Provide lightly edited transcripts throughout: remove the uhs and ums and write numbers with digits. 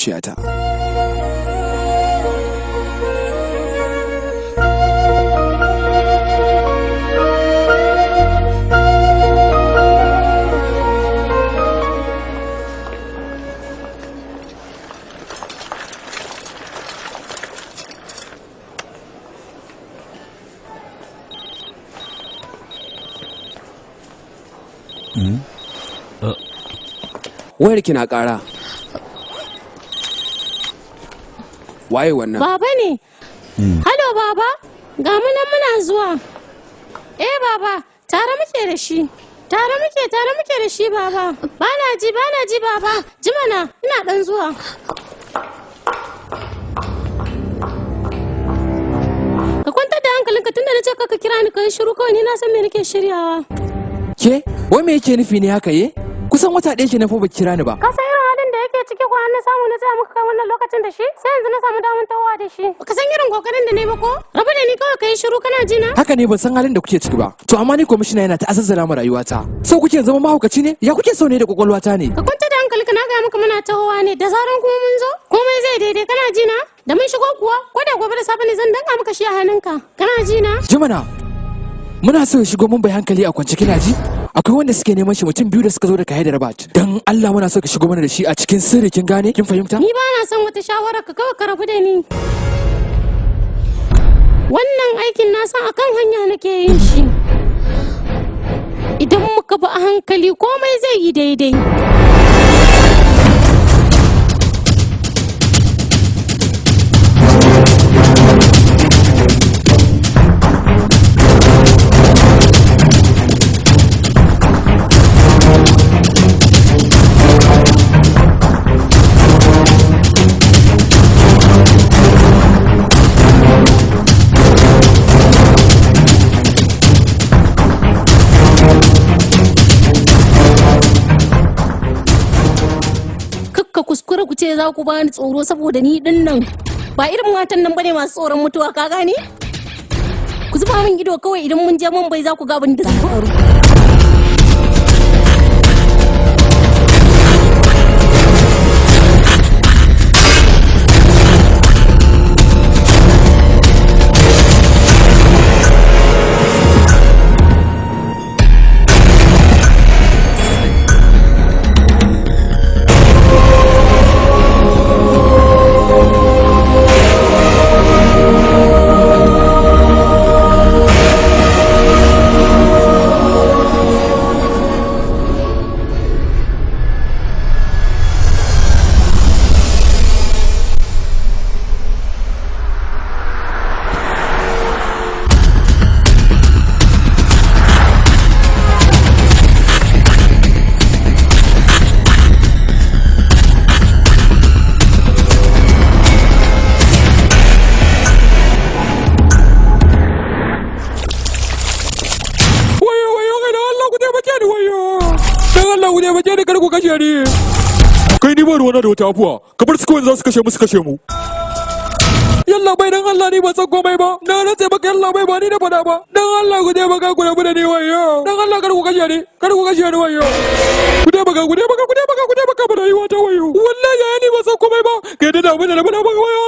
zuciyata. Wayar ki na ƙara. Waye wannan? Baba ne. Halo baba, ga mu nan muna zuwa. Baba, tare muke da shi. Tare muke da shi baba. Bana ji baba. Jimana, ina dan zuwa. Ka kwantar da hankalinka tunda na ce ka kira ni kai shiru kawai ni na san me nake shiryawa. Ke, wai me yake nufi ne haka ye? Kusan wata ɗaya kenan fa ba kira ni ba. Ka san irin halin da yake ciki ko na samu na tsaya muka kai wannan lokacin da shi? Sai yanzu na samu damar tawowa da shi. Ka san irin kokarin da nayi ba ko? Rabu da ni kawai kai shiru kana ji na? Haka ne ban san halin da kuke ciki ba. To amma ni kwamishina yana ta azazzala mu rayuwata. So kuke zama mahaukaci ne? Ya kuke so ne da kwakwalwata ne? Ka kwanta da hankalinka na gaya maka muna tawowa ne da zaran kuma mun zo. Komai zai daidai kana ji na? Da mun shigo kuwa ko da gobe da safe ne zan danka maka shi a hannunka. Kana ji na? Jimana, muna so ya shigo mun bai hankali a kwance kina ji? Akwai wanda suke neman shi mutum biyu da suka zo daga Hyderabad. Dan Allah muna so ka shigo mana da shi a cikin sirri kin gane? Kin fahimta? Ni ba na son wata shawara ka kawai ka rabu da ni. Wannan aikin na san akan hanya nake yin shi. Idan muka bi a hankali komai zai yi daidai. Kuskure ku ce za ku bani tsoro saboda ni din nan ba irin matan nan bane masu tsoron mutuwa ka gane ku zuba min ido kawai idan mun je Mumbai za ku ga abin da zai faru. Kai ni ba ruwana da wata afuwa, ka bar su kawai za su kashe mu. Yalla bai dan Allah ni ba san komai ba, na rantse baka yalla bai ba ni da fada ba. Dan Allah ku je baka ku rabu da ni wayo. Dan Allah kar ku kashe ni wayo. Ku je baka ba rayuwa ta wayo. Wallahi ya ni ba san komai ba. Kai da abin da na fada ba wayo.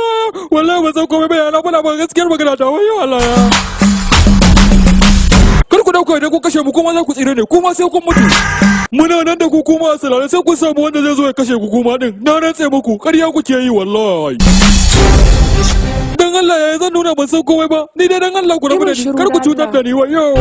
Wallahi ba san komai ba ya na fada ba gaskiyar magana ta wayo Allah ya. Kar ku dauka idan ku kashe mu kuma za ku tsire ne kuma sai kun mutu. Muna nan da ku kuma asalare sai ku samu wanda zai zo ya kashe ku kuma din. Na rantse muku ƙarya kuke yi wallahi. Dan Allah ya zan nuna ban san komai ba. Ni dai dan Allah ku rabu da ni kar ku cutar da ni wayo.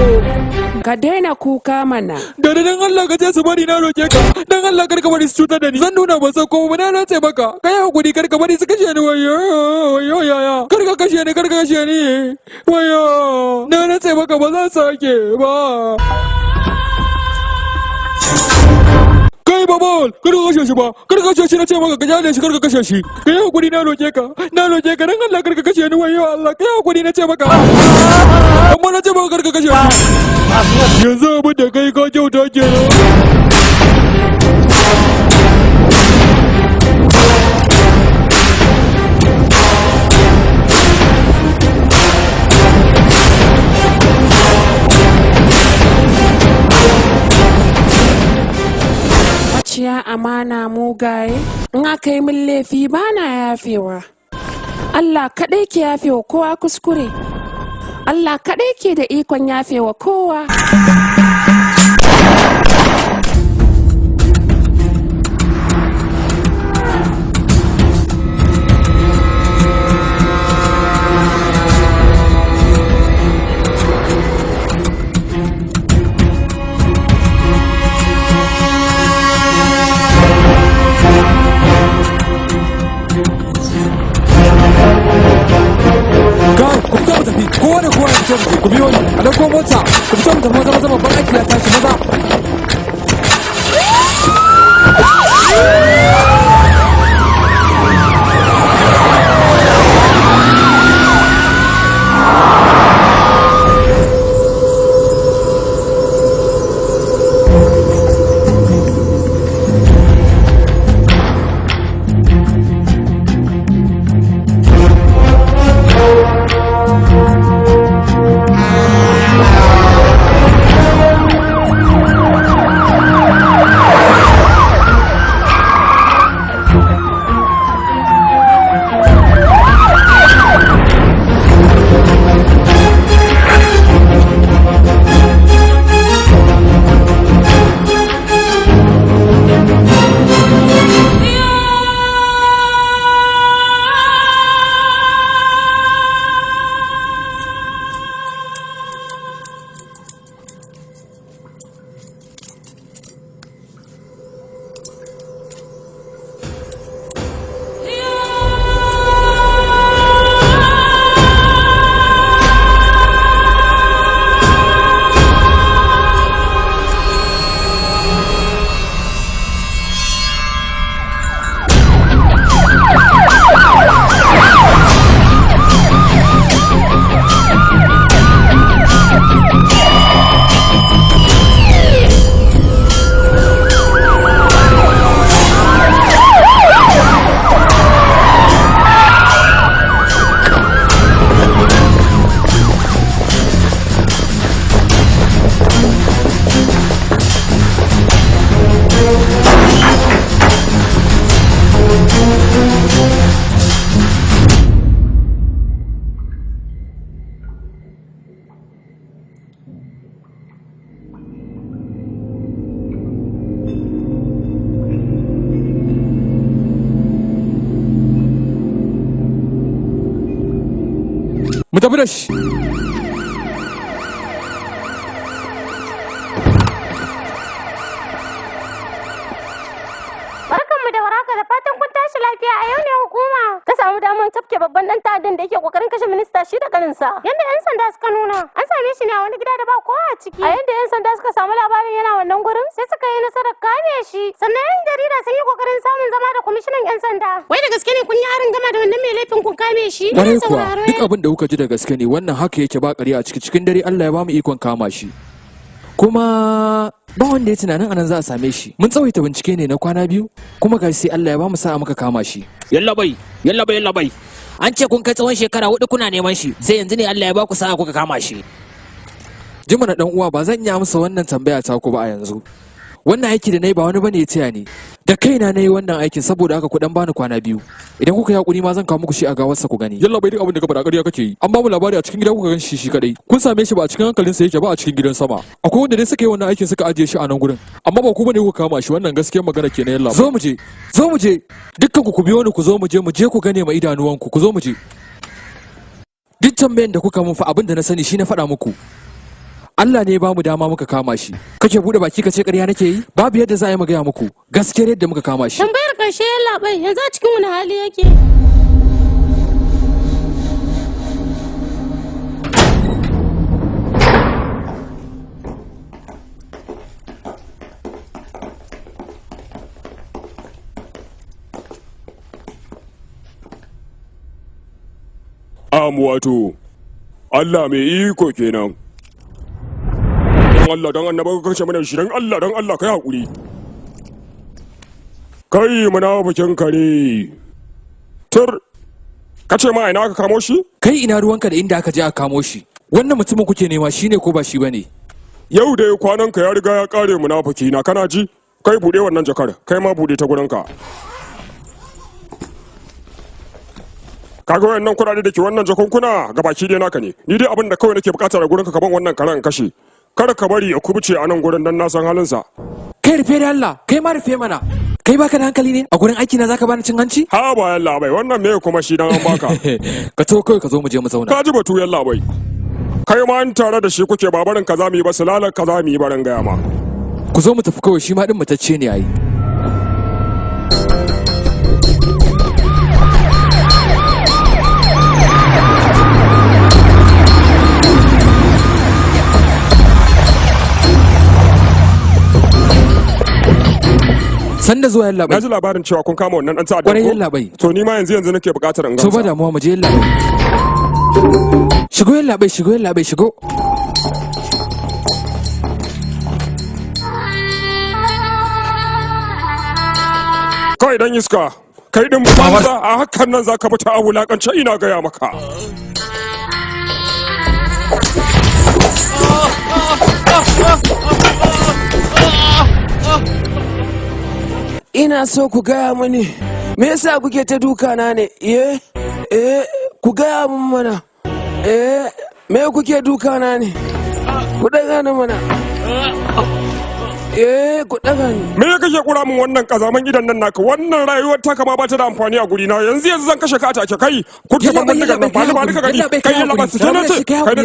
Ka daina kuka mana. Dan Allah ka je su bari na roke ka. Dan Allah kar ka bari su cutar da ni. Zan nuna ban san komai ba na rantse maka. Kai hakuri kar ka bari su kashe ni wayo yaya. Kar ka kashe ni wayo. Na rantse maka ba zan sake ba. Kai babal, kar ka kashe shi ba, kar ka kashe shi na ce maka ka jale shi kar ka kashe shi. Kai hakuri na roke ka dan Allah kar ka kashe ni wayo Allah, kai hakuri na ce maka. Amma na ce maka kar ka kashe shi. Yanzu abin da kai ka kyauta kenan. Ciya amana mu mugaye, in aka yi min laifi ba na yafewa. Allah kaɗai ke yafewa kowa kuskure. Allah kaɗai ke da ikon yafewa kowa. Ku biyo ni, a ɗauko mota, ku fito mu tafi maza babban aiki ya tashi maza. Mu tafi da shi. Barkanmu da warhaka da fatan kun tashi lafiya. A yau ne hukuma ta samu damar tafke babban dan ta'addan da yake kokarin kashe minista shi da kaninsa. Yanda 'yan sanda suka nuna, an same shi ne a wani gida da ba kowa a ciki. A yanda 'yan sanda suka samu labarin yana wannan gurin, sai suka yi nasarar kame shi. Sannan 'yan jarida sun yi kokarin samun zama da kwamishinan 'yan sanda. Wai da gaske ne kun yi harin gama da wannan mai laifin kun kame shi? Ƙwarai kuwa, duk abin da kuka ji da gaske ne, wannan haka yake ba ƙarya a cikin dare Allah ya ba mu ikon kama shi. Kuma ba wanda ya tunanin anan za a same shi. Mun tsawaita bincike ne na kwana biyu, kuma ga sai Allah ya ba mu sa'a muka kama shi. Yalla bai. An ce kun kai tsawon shekara 4 kuna neman shi, sai yanzu ne Allah ya ba ku sa'a kuka kama shi. Jima na dan uwa, ba zan iya amsa wannan tambaya ta ku ba a yanzu. Wannan aiki da nayi ba wani bane ya taya ni. Da kaina nayi wannan aikin, saboda haka ku dan bani kwana biyu. Idan kuka yi hakuri ma zan kawo muku shi a gawarsa ku gani. Yalla bai, duk abin da ka faɗa ƙarya kake yi. An ba mu labari a cikin gida kuka gan shi kadai. Kun same shi ba a cikin hankalinsa yake ba, a cikin gidan sama. Akwai wanda dai suka yi wannan aikin suka ajiye shi a nan gurin. Amma ba ku bane kuka kama shi, wannan gaskiyar magana kenan. Yalla zo mu je dukkan ku biyo ni, ku zo mu je ku gane ma idanuwanku, ku zo mu je. Duk tambayan da kuka mun fa abin da na sani shi na faɗa muku. Allah ne ya bamu dama muka kama shi. Kake bude baki ka ce ƙarya nake yi? Babu yadda za a yi mu gaya muku gaskiyar yadda muka kama shi. Tambayar ƙarshe yalla bai, yanzu a cikin wani hali yake? wato Allah mai iko kenan. Allah dan annaba ka kashe mana shi, dan Allah kai hakuri. Kai munafikin kare. Tur kace ma ina ka kamo shi? Kai ina ruwanka da inda aka je aka kamo shi? Wannan mutumin kuke nema shine ko ba shi bane? Yau dai kwanan ka ya riga ya kare munafiki na, kana ji? kai bude wannan jakar, kai ma bude ta gurinka. Kaga wayannan kuɗaɗe da ke wannan jakunkuna gabaki dai naka ne. Ni dai abin da kawai nake bukata da gurinka ka ban wannan karen kashe. Kada ka bari ya kubuce a nan gurin dan na san halinsa. Kai rufe da Allah, kai ma rufe mana. Kai baka da hankali ne? A gurin aiki na zaka bani cin hanci? Ha ba yalla bai, wannan me kuma shi dan an baka. Ka to kawai ka zo mu je mu zauna. Ka ji batu yalla bai. Kai ma an tare da shi kuke babarin kaza mu yi ba sulalar kaza mu yi barin gaya ma. Ku zo mu tafi kawai shi ma din mutacce ne yayi. Sanda zuwa yalla bai. Na ji labarin cewa kun kama wannan dan ta'adda. Kwarai yalla bai. To ni ma yanzu nake buƙatar in gamsa. To ba damuwa mu je yalla bai. Shigo yalla bai, shigo yalla bai, shigo. Kai dan iska. Kai din banza a hakan nan zaka mutu a wulakance ina gaya maka. Ina so ku gaya mini me yasa kuke ta duka na ne? Ku gaya min mana. Me kuke duka na ne? Ku daga ni mana. Ku daga ni. Me ya kake kura min wannan kazaman gidan nan naka? Wannan rayuwar ta kama ba ta da amfani a guri na. Yanzu zan kashe ka a take kai. Ku ta ban daga nan ba ni ka gani. Kai yalla ba su kenan ce. Kai da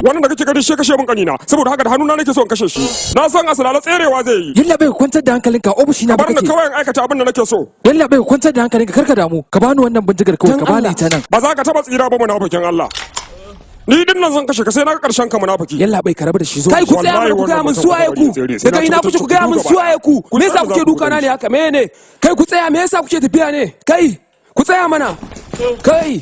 wannan da kake gani shi kashe min kanina. Saboda haka da hannuna nake so in kashe shi. Na san asalala tserewa zai yi. Yalla bai kwantar da hankalinka ofishi na baka ce. Bar kawai in aikata abin da nake so. Yalla bai kwantar da hankalinka karka damu. Ka bani wannan bindigar kawai ka bani ta nan. Ba za ka taba tsira ba munafikin Allah. Ni din nan zan kashe ka sai na karshen ka munafiki. Yalla bai karabu da shi zo. Kai ku tsaya ku ga mun suwaye ku. Daga ina kuke ku ga mun suwaye ku. Me yasa kuke duka na ne haka? Me ne? Kai ku tsaya me yasa kuke tafiya ne? Kai ku tsaya mana. Kai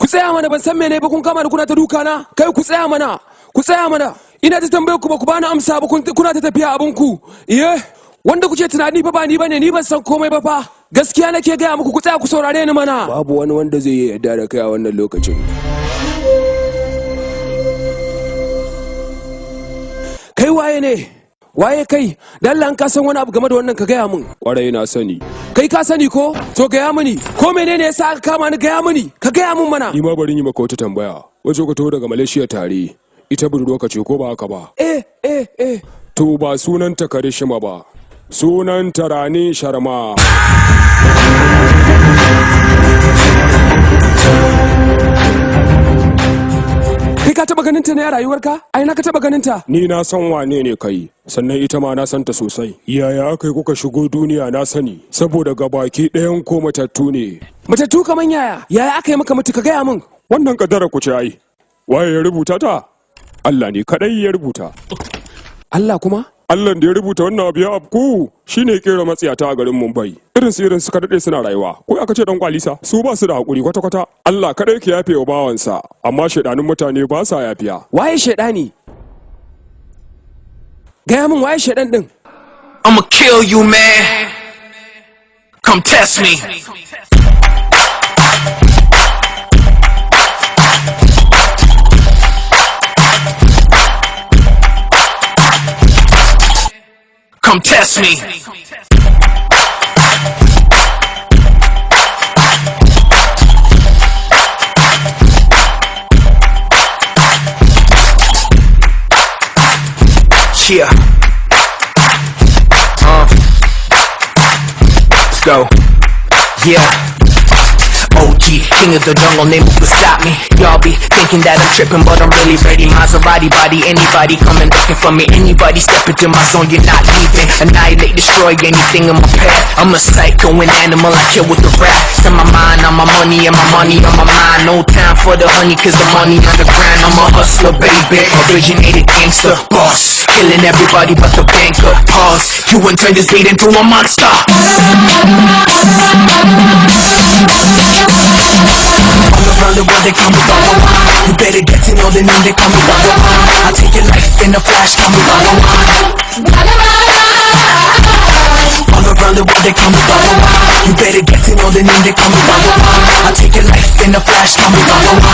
ku tsaya mana ban san mene ba kun kama da kuna ta duka na. Kai ku tsaya mana. Ku tsaya mana. Ina ta tambaye ku ba ku bani amsa ba kuna ta tafiya abun ku. Wanda kuke tunani fa ba ni bane ni ban san komai ba fa. Gaskiya nake gaya muku ku tsaya ku saurare ni mana. Babu wani wanda zai yi yarda da kai a wannan lokacin. Kai waye ne? Waye kai? Dan Allah ka san wani abu game da wannan ka gaya min. Kwarai na sani. Kai ka sani ko? To gaya mini. Ko menene yasa aka kama ni gaya mini? Ka gaya min mana. Ni ma bari yi maka wata tambaya. Wace ka taho daga Malaysia tare? Ita budurwa ka ce ko ba haka ba? To ba sunanta Karishima ba. Sunanta Rani Sharma. Kai ka taba ganin ta ne a rayuwarka? Ai na ka taba ganin ta? Ni na san wane ne kai, sannan ita ma na san ta sosai. Yaya aka yi kuka shigo duniya na sani, saboda gabaki ɗayan ko matattu ne. Matattu kaman yaya? Yaya aka yi maka mutu ka gaya min? Wannan kaddara ku ce ai. Waye ya rubuta ta? Allah ne kadai ya rubuta. Allah kuma? Allah da ya rubuta wannan abu ya afku shine kera matsiyata a garin Mumbai. Irin su suka dade suna rayuwa. Ko aka ce dan kwalisa, su ba su da hakuri kwata kwata. Allah kadai ke yafe wa bawansa, amma shedanin mutane ba sa yafiya. Waye shedani? Gaya min waye shedan din? I'ma kill you, man. Come test me. Come test me. Yeah. Let's go. Yeah. OG, king of the jungle, name who could stop me. Y'all be thinking that I'm tripping, but I'm really ready. Maserati body, anybody coming looking for me. Anybody step into my zone, you're not leaving. Annihilate, destroy anything in my path. I'm a psycho, an animal, I kill with the rap. Send my mind on my money and my money on my mind. No time for the honey, cause the money on the grind. I'm a hustler, baby, originated gangster, boss. Killing everybody but the banker, pause. You wouldn't turn this beat into a monster. All around the world they call me Dauduwa. You better get to know the name, they call me Dauduwa. I take your life in a flash, call me Dauduwa. All around the world they call me Dauduwa. You better get to know the name, they call me Dauduwa. I take your life in a flash, call me Dauduwa.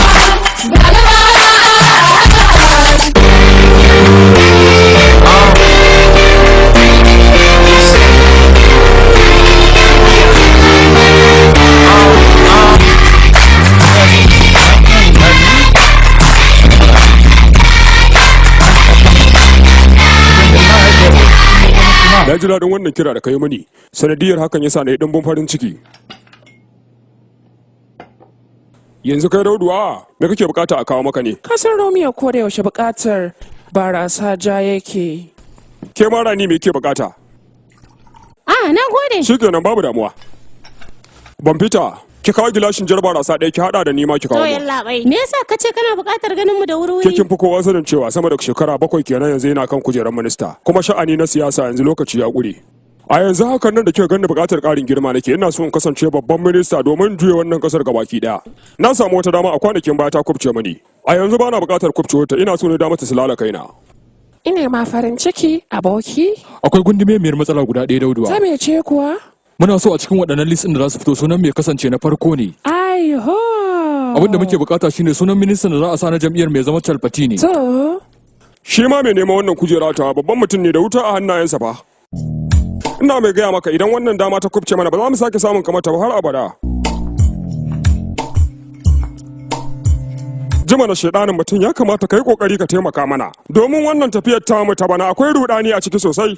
ji daɗin wannan kira da kai mini. Sanadiyar hakan yasa na yi ɗimbin farin ciki. Yanzu kai Dauduwa, me kake bukata a kawo maka ne? Kasar Romeo ko da yaushe bukatar barasa ja yake. Ke ma Rani me ke bukata? Na gode. Shikenan babu damuwa. Ban fita, ki kawo gilashin jar barasa ɗaya ki haɗa da nima ki kawo. To yalla bai. Me yasa kace kana buƙatar ganin mu da wuri-wuri? Ke kin fi kowa sanin cewa sama da shekara 7 kenan yanzu yana kan kujerar minista. Kuma sha'ani na siyasa yanzu lokaci ya ƙure. A yanzu hakan nan da kika ganni buƙatar ƙarin girma nake, ina so in kasance babban minista domin juya wannan ƙasar gabaki ɗaya. Na samu wata dama a kwanakin baya ta kubce mani. A yanzu bana buƙatar kubcewar ina so ne dama ta sulala kaina. Ina ma farin ciki, aboki. Akwai gundumemiyar matsala guda ɗaya Dauduwa. Ta mece kuwa? Muna so a cikin waɗannan list ɗin da za su fito sunan mai kasance na farko ne. Aiho! Abin da muke bukata shine sunan ministan da za a sa na jam'iyyar mai zama Talfati ne. To? Shi ma mai neman wannan kujera ta babban mutum ne da wuta a hannayensa fa. Ina mai gaya maka idan wannan dama ta kubce mana ba za mu sake samun kamar ta ba har abada. Jima na shaidanin mutum ya kamata ka yi kokari ka taimaka mana domin wannan tafiyar tamu ta bana akwai rudani a ciki sosai.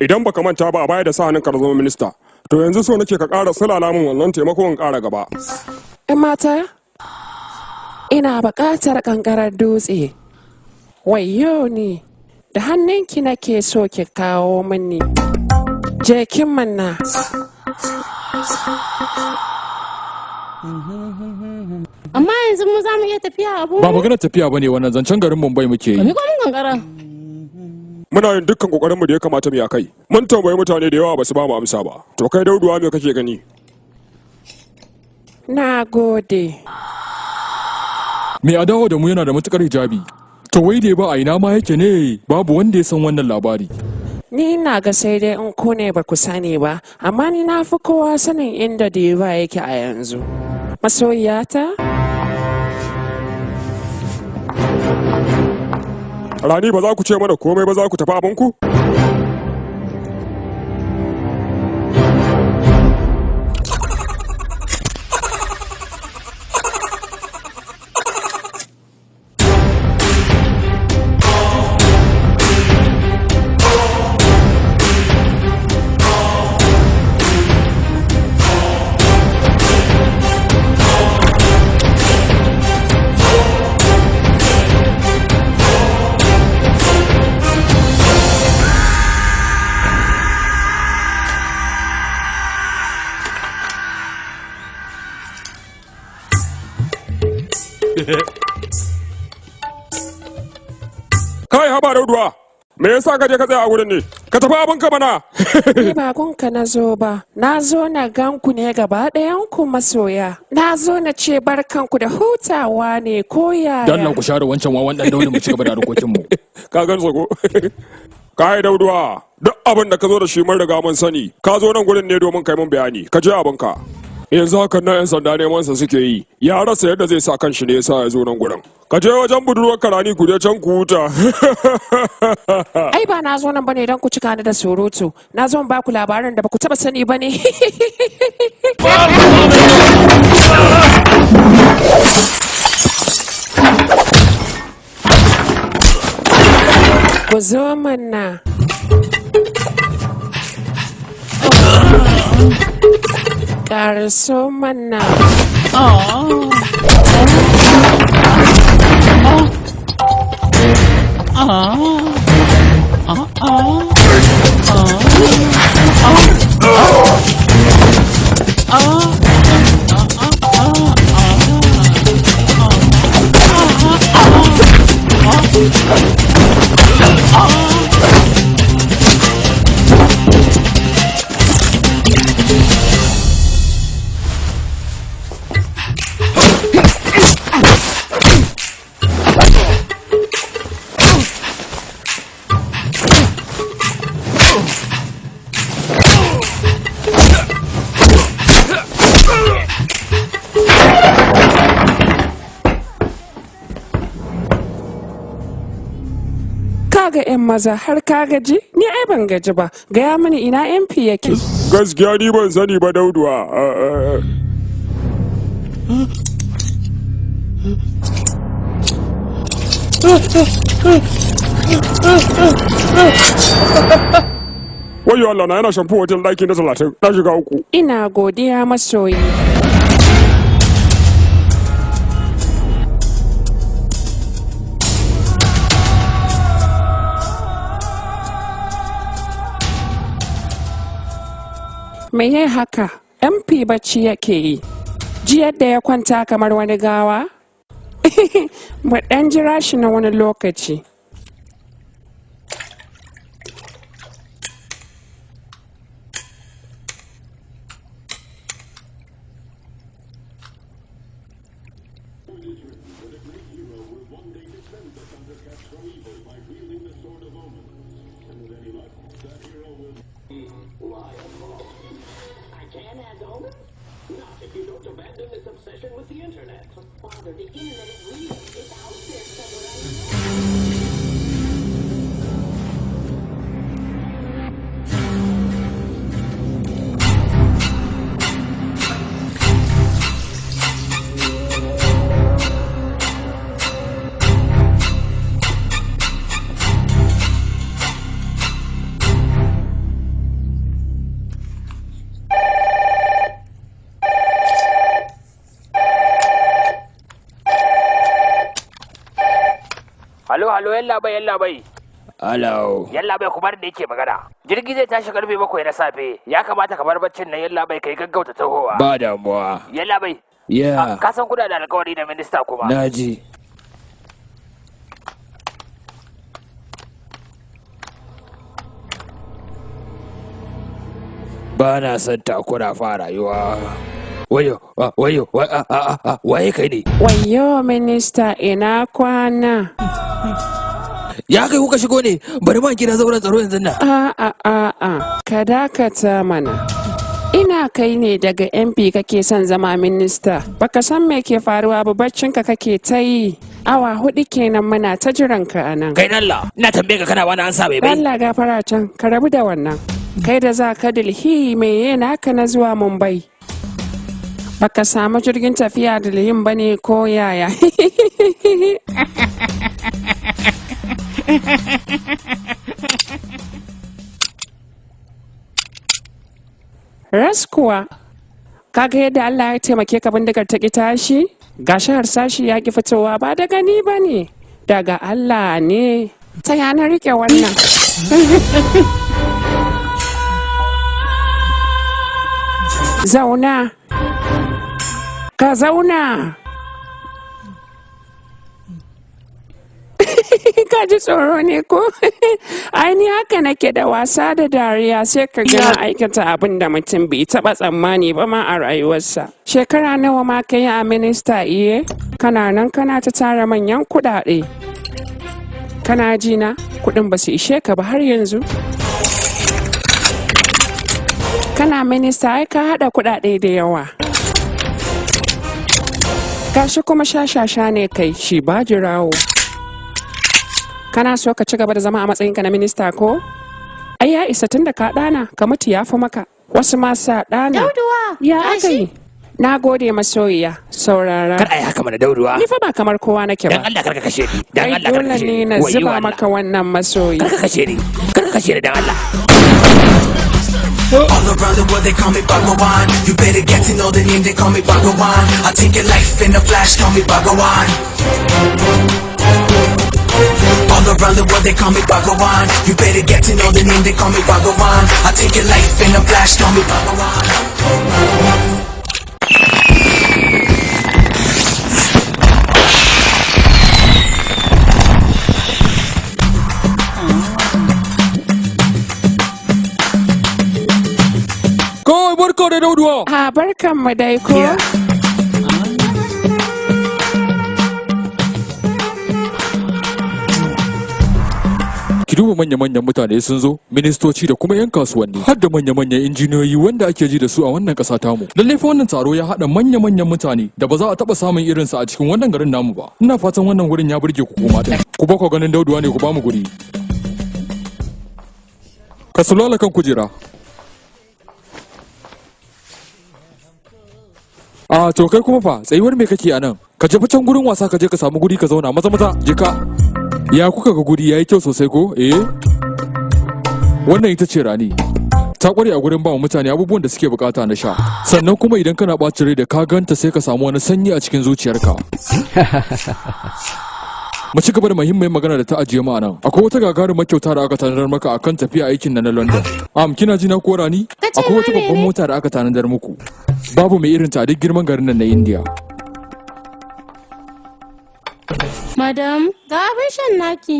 Idan baka manta ba a baya da sa hannun ka zama minista, to yanzu so nake ka ƙara sulala min wannan taimakon ƙara gaba. ‘Yan mata, ina buƙatar ƙanƙarar dutse. Wayyo ni, da hannunki nake so ki kawo mini. Je kin manna. Amma yanzu mu za mu iya tafiya abu. Ba maganar tafiya bane wannan zancen garin Mumbai muke yi. Ka miƙo min kankara. Muna yin dukkan kokarinmu da ya kamata mu yi akai. Mun tambayi mutane da yawa ba su ba mu amsa ba. To kai Dauduwa me kake gani? Na gode. Mai adawa da mu yana da matukar hijabi. To wai dai ba a ina ma yake ne babu wanda ya san wannan labari. Ni ina ga sai dai in ku ne ba ku sani ba, amma ni na fi kowa sanin inda Deva yake a yanzu. Masoyiyata? Rani ba za ku ce mana komai ba za ku tafi abinku? Kai haba Dauduwa, me yasa ka je ka tsaya a wurin ne? Ka tafi abinka mana. Ni ba gunka na zo ba, na zo na ganku ne gaba ɗayanku masoya. Na zo na ce barkanku da hutawa ne ko yaya. Dan nan ku share wancan wawan dan Daudu mu ci gaba da harkokin mu. Ka gan ko? Kai Dauduwa, duk abin da ka zo da shi mun riga mun sani. Ka zo nan gurin ne domin kai mun bayani. Ka je abinka. Yanzu hakan nan 'yan sanda neman sa suke yi. Ya rasa yadda zai sa kanshi ne yasa ya zo nan gurin. Ka je wajen budurwar Karani ku je can ku huta. Ai ba na zo nan bane don ku cika ni da surutu. Na zo ba ku labarin da ba ku taba sani bane. Ku zo mana. Ƙaraso mana. Kaga 'yan maza har ka gaji? Ni ai ban gaji ba. Gaya mini ina MP yake. Gaskiya ni ban sani ba Dauduwa. Wayo Allah na yana shamfu wajen ɗaki na 30 na shiga uku. Ina godiya masoyi. Me ya haka? MP bacci yake yi. Ji yadda ya kwanta kamar wani gawa? Mu ɗan jira shi na wani lokaci. Halo, yallaɓai. Halo. Yallaɓai kuma da yake magana. Jirgi zai tashi karfe 7 na safe. Ya kamata ka bar baccin nan yallaɓai kai gaggauta tahowa. Ba damuwa. Yallaɓai. Ya. Ka san kuna da alkawari da minista kuma. Naji. Ba na son takura fa rayuwa. Wayo, waye kai ne? Wayo minista ina kwana. Ya kai kuka shigo ne, bari ma gida zauren tsaro yanzu nan. A'a, ka dakata mana. Ina kai ne daga MP kake son zama minista. Baka san me ke faruwa ba baccinka kake ta yi. Awa 4 kenan muna ta jiran ka anan. Kai Allah, ina tambaye ka kana wani ansa bai. Allah gafara can, ka rabu da wannan. Kai da za ka Delhi me yana haka na zuwa Mumbai. Baka samu jirgin tafiya da lihin bane ko yaya? Ras kuwa, kaga yadda Allah ya taimake ka bindigar ta ki tashi? Gashi harsashi ya ki fitowa ba daga ni ba ne, daga Allah ne. Ta yana rike wannan. Zauna. Ka zauna. Ka ji tsoro ne ko? Aini haka nake da wasa da dariya sai ka gana aikata abin da mutum bai taɓa tsammani ba ma a rayuwarsa. Shekara nawa ma ka yi a minista iye? Kana nan kana ta tara manyan kuɗaɗe. Kana ji na kuɗin ba su ishe ka ba har yanzu? Kana minista ai ka haɗa kuɗaɗe da yawa. Gashi kuma shashasha ne kai shi ba jirawo. Kana so ka ci gaba da zama a matsayinka na minista ko? Ai ya isa tun da ka ɗana ka mutu ya fi maka. Wasu ma sa ɗana. Dauduwa! Ya aka yi? Na gode masoyiya saurara. Kar a yi haka mana Dauduwa. Ni fa ba kamar kowa nake ba. Dan Allah kar ka kashe ni. Dan Allah kar ka kashe ni. Ai dole ne na zuba maka wannan masoyi. Kar ka kashe ni. Kar ka kashe ni dan Allah. All around the world they call me Bhagawan. You better get to know the name, they call me Bhagawan. I take your life in a flash, call me Bhagawan. All around the world they call me Bhagawan. You better get to know the name, they call me Bhagawan. I take your life in a flash, call me Bhagawan. Kawai barka da Dauduwa. A barkan mu dai ko? Ki duba manya-manyan mutane sun zo, ministoci da kuma 'yan kasuwanni, har da manya-manyan injiniyoyi wanda ake ji da su a wannan ƙasa tamu. Lallai fa wannan taro ya haɗa manya-manyan mutane da ba za a taɓa samun irinsa a cikin wannan garin namu ba. Ina fatan wannan wurin ya burge ku kuma ɗin. Ku ba ku ganin Dauduwa ne ku ba mu guri. Ka sulala kan kujera. A to kai kuma fa tsayuwar me kake a nan? Ka je can gurin wasa ka je ka samu guri ka zauna maza je ka. Ya kuka ga guri yayi kyau sosai ko? Wannan ita ce Rani. Ta kware a gurin ba mutane abubuwan da suke bukata na sha. Sannan kuma idan kana ɓacin rai da ka ganta sai ka samu wani sanyi a cikin zuciyarka. Mu ci gaba da muhimmiyar magana da ta ajiye mu anan. Akwai wata gagarumar kyauta da aka tanadar maka akan tafiya aikin na London. Kina ji na ko Rani? Akwai wata babban mota da aka tanadar muku. Babu mai irin ta duk girman garin nan na India. Madam, ga abin shan naki.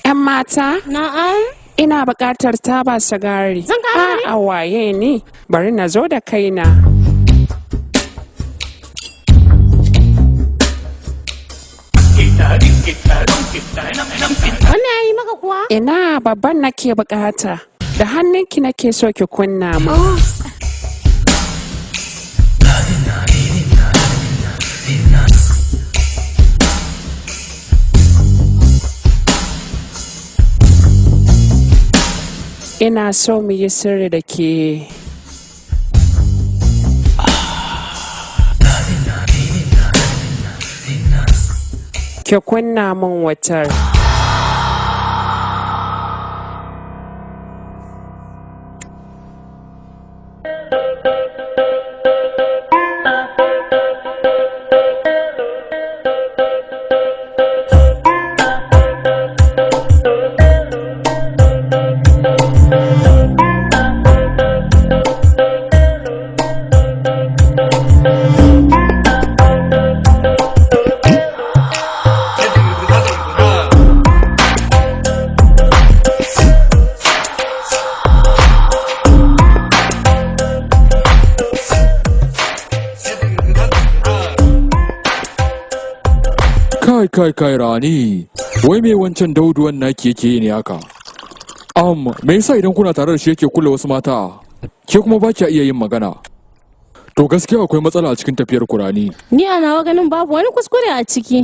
‘Yan mata? Na'am. Ina buƙatar taba sigari. Zan kawo ne? A waye ni? Bari na zo da kaina. Wannan ya yi maka kuwa? Ina babban nake buƙata. Da hannunki nake so ki kunna mu. Ina so mu yi sirri da ke. Ki kunna min wutar. Kai Rani, wai me wancan Dauduwan naki yake yi ne haka? Me yasa idan kuna tare da shi yake kula wasu mata? Ke kuma ba kiya iya yin magana. To gaskiya akwai matsala a cikin tafiyar ku Rani. Ni a nawa ganin babu wani kuskure a ciki.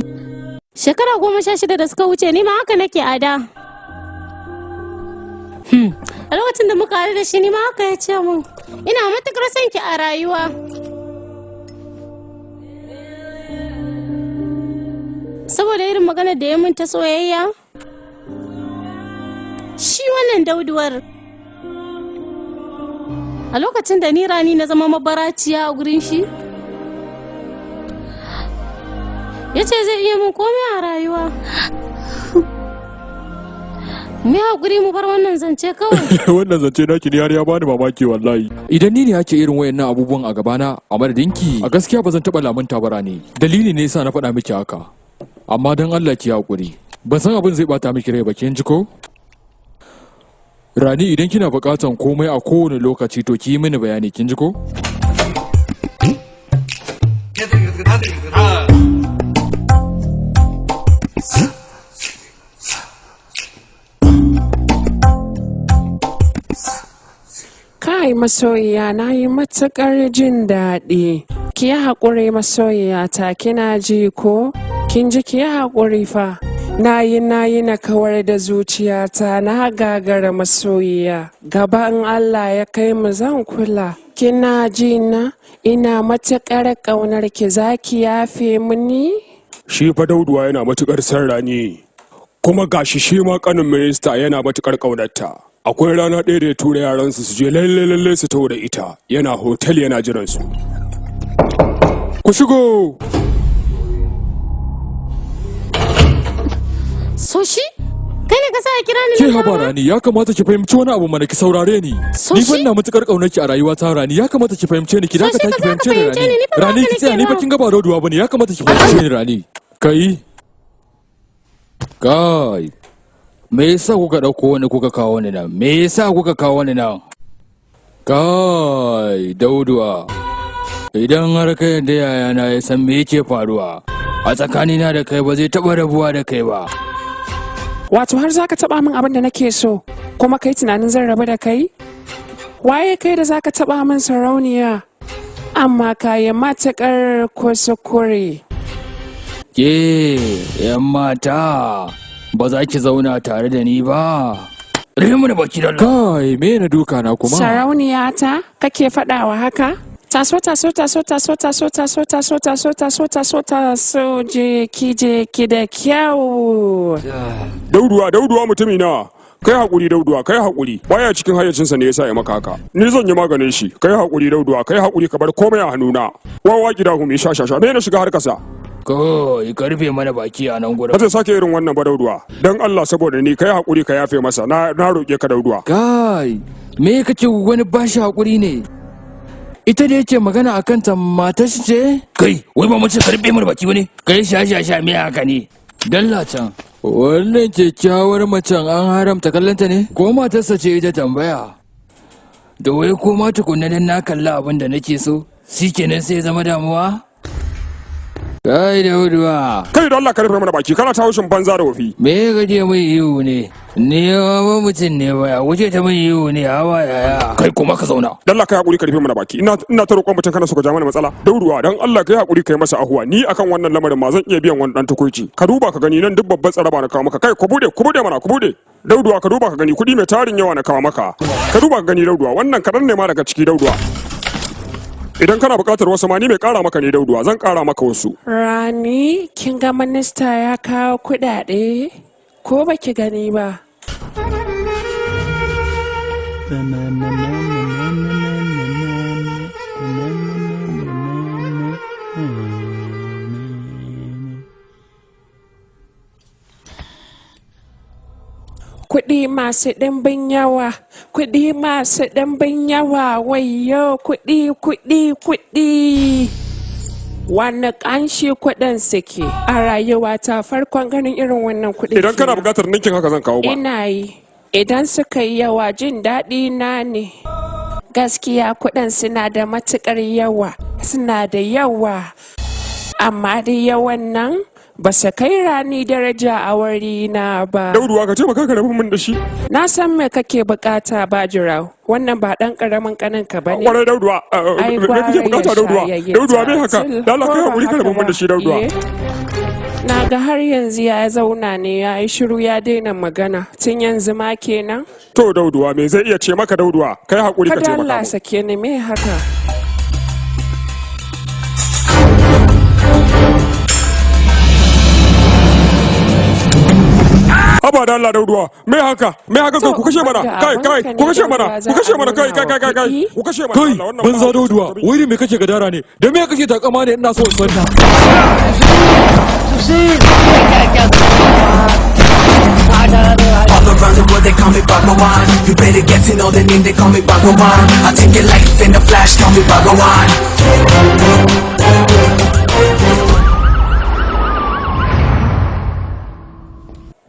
Shekara 16 da suka wuce ni ma haka nake a da. A lokacin da muka haɗu da shi ni ma haka ya ce mun. Ina matuƙar son ki a rayuwa. Saboda irin maganar da ya min ta soyayya. Shi wannan Dauduwar. A lokacin da ni Rani na zama mabaraciya a gurin shi. Ya ce zai iya min komai a rayuwa. Mu haƙuri mu bar wannan zance kawai. Wannan zance naki ne har ya bani mamaki wallahi. Idan ni ne ake irin wayannan abubuwan a gabana a madadinki, a gaskiya ba zan taɓa lamunta ba Rani. Dalili ne yasa na faɗa miki haka. Amma don Allah ki haƙuri. Ban san abin zai bata miki rai ba kin ji ko? Rani idan kina buƙatan komai a kowane lokaci to ki yi mini bayani kin ji ko? Kai masoyiya na yi matuƙar jin daɗi. Ki yi haƙuri masoyiya ta kina ji ko? Kin ji ki yi haƙuri fa. Na yi na kawar da zuciyata na gagara masoyiya. Gaba in Allah ya kai mu zan kula. Kina ji na? Ina matuƙar ƙaunar ki za ki yafe mini? Shi fa Dauduwa yana matuƙar son Rani. Kuma gashi shi ma ƙanin minista yana matuƙar ƙaunarta. Akwai rana ɗaya da ya tura yaransu su je lalle su taho da ita. Yana hotel yana jiran su. Ku shigo! So shi? Kai ne ka sa kira ni Ke haba Rani ya kamata ki fahimci wani abu mana ki saurare ni. Ni fa ina matukar kaunar ki a rayuwa ta Rani ya kamata ki fahimce ni ki dakata ki fahimce ni Rani. Rani ki tsaya ni fa kin ga ba Dauduwa bane ya kamata ki fahimce ni Rani. Kai me yasa kuka dauko wani kuka kawo ni nan? Me yasa kuka kawo ni nan? Kai Dauduwa idan har kai da yayana ya san me yake faruwa a tsakanina da kai ba zai taba rabuwa da kai ba. Wato har zaka taba min abin da nake so kuma kai tunanin zan rabu da kai? Waye kai da zaka taba min sarauniya? Amma kayi matakar kuskure. Ke yan mata ba za ki zauna tare da ni ba? rufe mana baki da Allah. Kai, me na duka na kuma? Sarauniya ta kake faɗawa haka? Taso je ki da kyau. Dauduwa mutumi na. Kai hakuri Dauduwa, kai hakuri. Baya cikin hayyacinsa ne yasa ya maka haka. Ni zan yi maganin shi. Kai hakuri Dauduwa, kai hakuri ka bar komai a hannuna. Wawa gida hu mai sha. Me na shiga har kasa? Kai, ka rufe mana baki a nan gurin. Ba zai sake irin wannan ba Dauduwa. Dan Allah saboda ni kai hakuri ka yafe masa. Na roke ka Dauduwa. Kai, me kake wani bashi hakuri ne? Ita da yake magana akan ta matar shi ce? Kai, wai ba mace ka rufe mana baki bane? Kai sha me haka ne? Dalla can. Wannan kyakkyawar macen an haramta kallonta ne? Ko matarsa ce ita tambaya? Da wai ko ma tukunna dan na kalla abin da nake so, shikenan sai ya zama damuwa? Kai Dauduwa. Kai da Allah ka rufe mana baki, kana ta haushin banza da wofi. Me gaje mai yiwu ne? Ni ba mutum ne baya, wuce ta mai yiwu ne hawa yaya. Kai kuma ka zauna. Dan Allah kai hakuri ka rufe mana baki. Ina ta roƙon mutum kana so ka ja mana matsala. Dauduwa dan Allah kai hakuri kai masa ahuwa. Ni akan wannan lamarin ma zan iya biyan wani dan tukuici. Ka duba ka gani nan duk babban tsaraba na kawo maka. Kai ku bude mana ku bude. Dauduwa ka duba ka gani kuɗi mai tarin yawa na kawo maka. Ka duba ka gani Dauduwa wannan kadan ne ma daga ciki Dauduwa. Idan kana buƙatar wasu ma ni mai ƙara maka ne Dauduwa zan ƙara maka wasu. Rani, kin ga minista ya kawo kuɗaɗe ko baki gani ba? Kuɗi masu ɗimbin yawa, wayyo kuɗi. Wani ƙanshi kuɗin suke a rayuwa ta farkon ganin irin wannan kuɗi. Idan kana buƙatar ninkin haka zan kawo ba. Ina yi, idan suka yi yawa jin daɗi na ne. Gaskiya kuɗin suna da matuƙar yawa, amma dai yawan nan ba su kai Rani daraja a wuri na ba. Dauduwa ka ce ba ka rabu min da shi. Na san me kake bukata Bajirau. Wannan ba dan karamin kanin ka bane. Kwarai Dauduwa. Me kake bukata Dauduwa? Dauduwa me haka? Da Allah kai hakuri ka rabu min da shi Dauduwa. Na ga har yanzu ya zauna ne ya yi shiru ya daina magana. Tun yanzu ma kenan. To Dauduwa me zai iya ce maka Dauduwa? Kai hakuri ka ce maka. Kada Allah sake ni me haka? Haba da Allah Dauduwa, me haka kai ku kashe mana, kai ku kashe mana, ku kashe mana kai, ku kashe mana. Kai banza Dauduwa, wai me kake gadara ne? Da me kake takama ne ina so in sanna? All around the world they call me Bhagawan. You better get to know the name, they call me Bhagawan. I take your life in the flash, call me Bhagawan.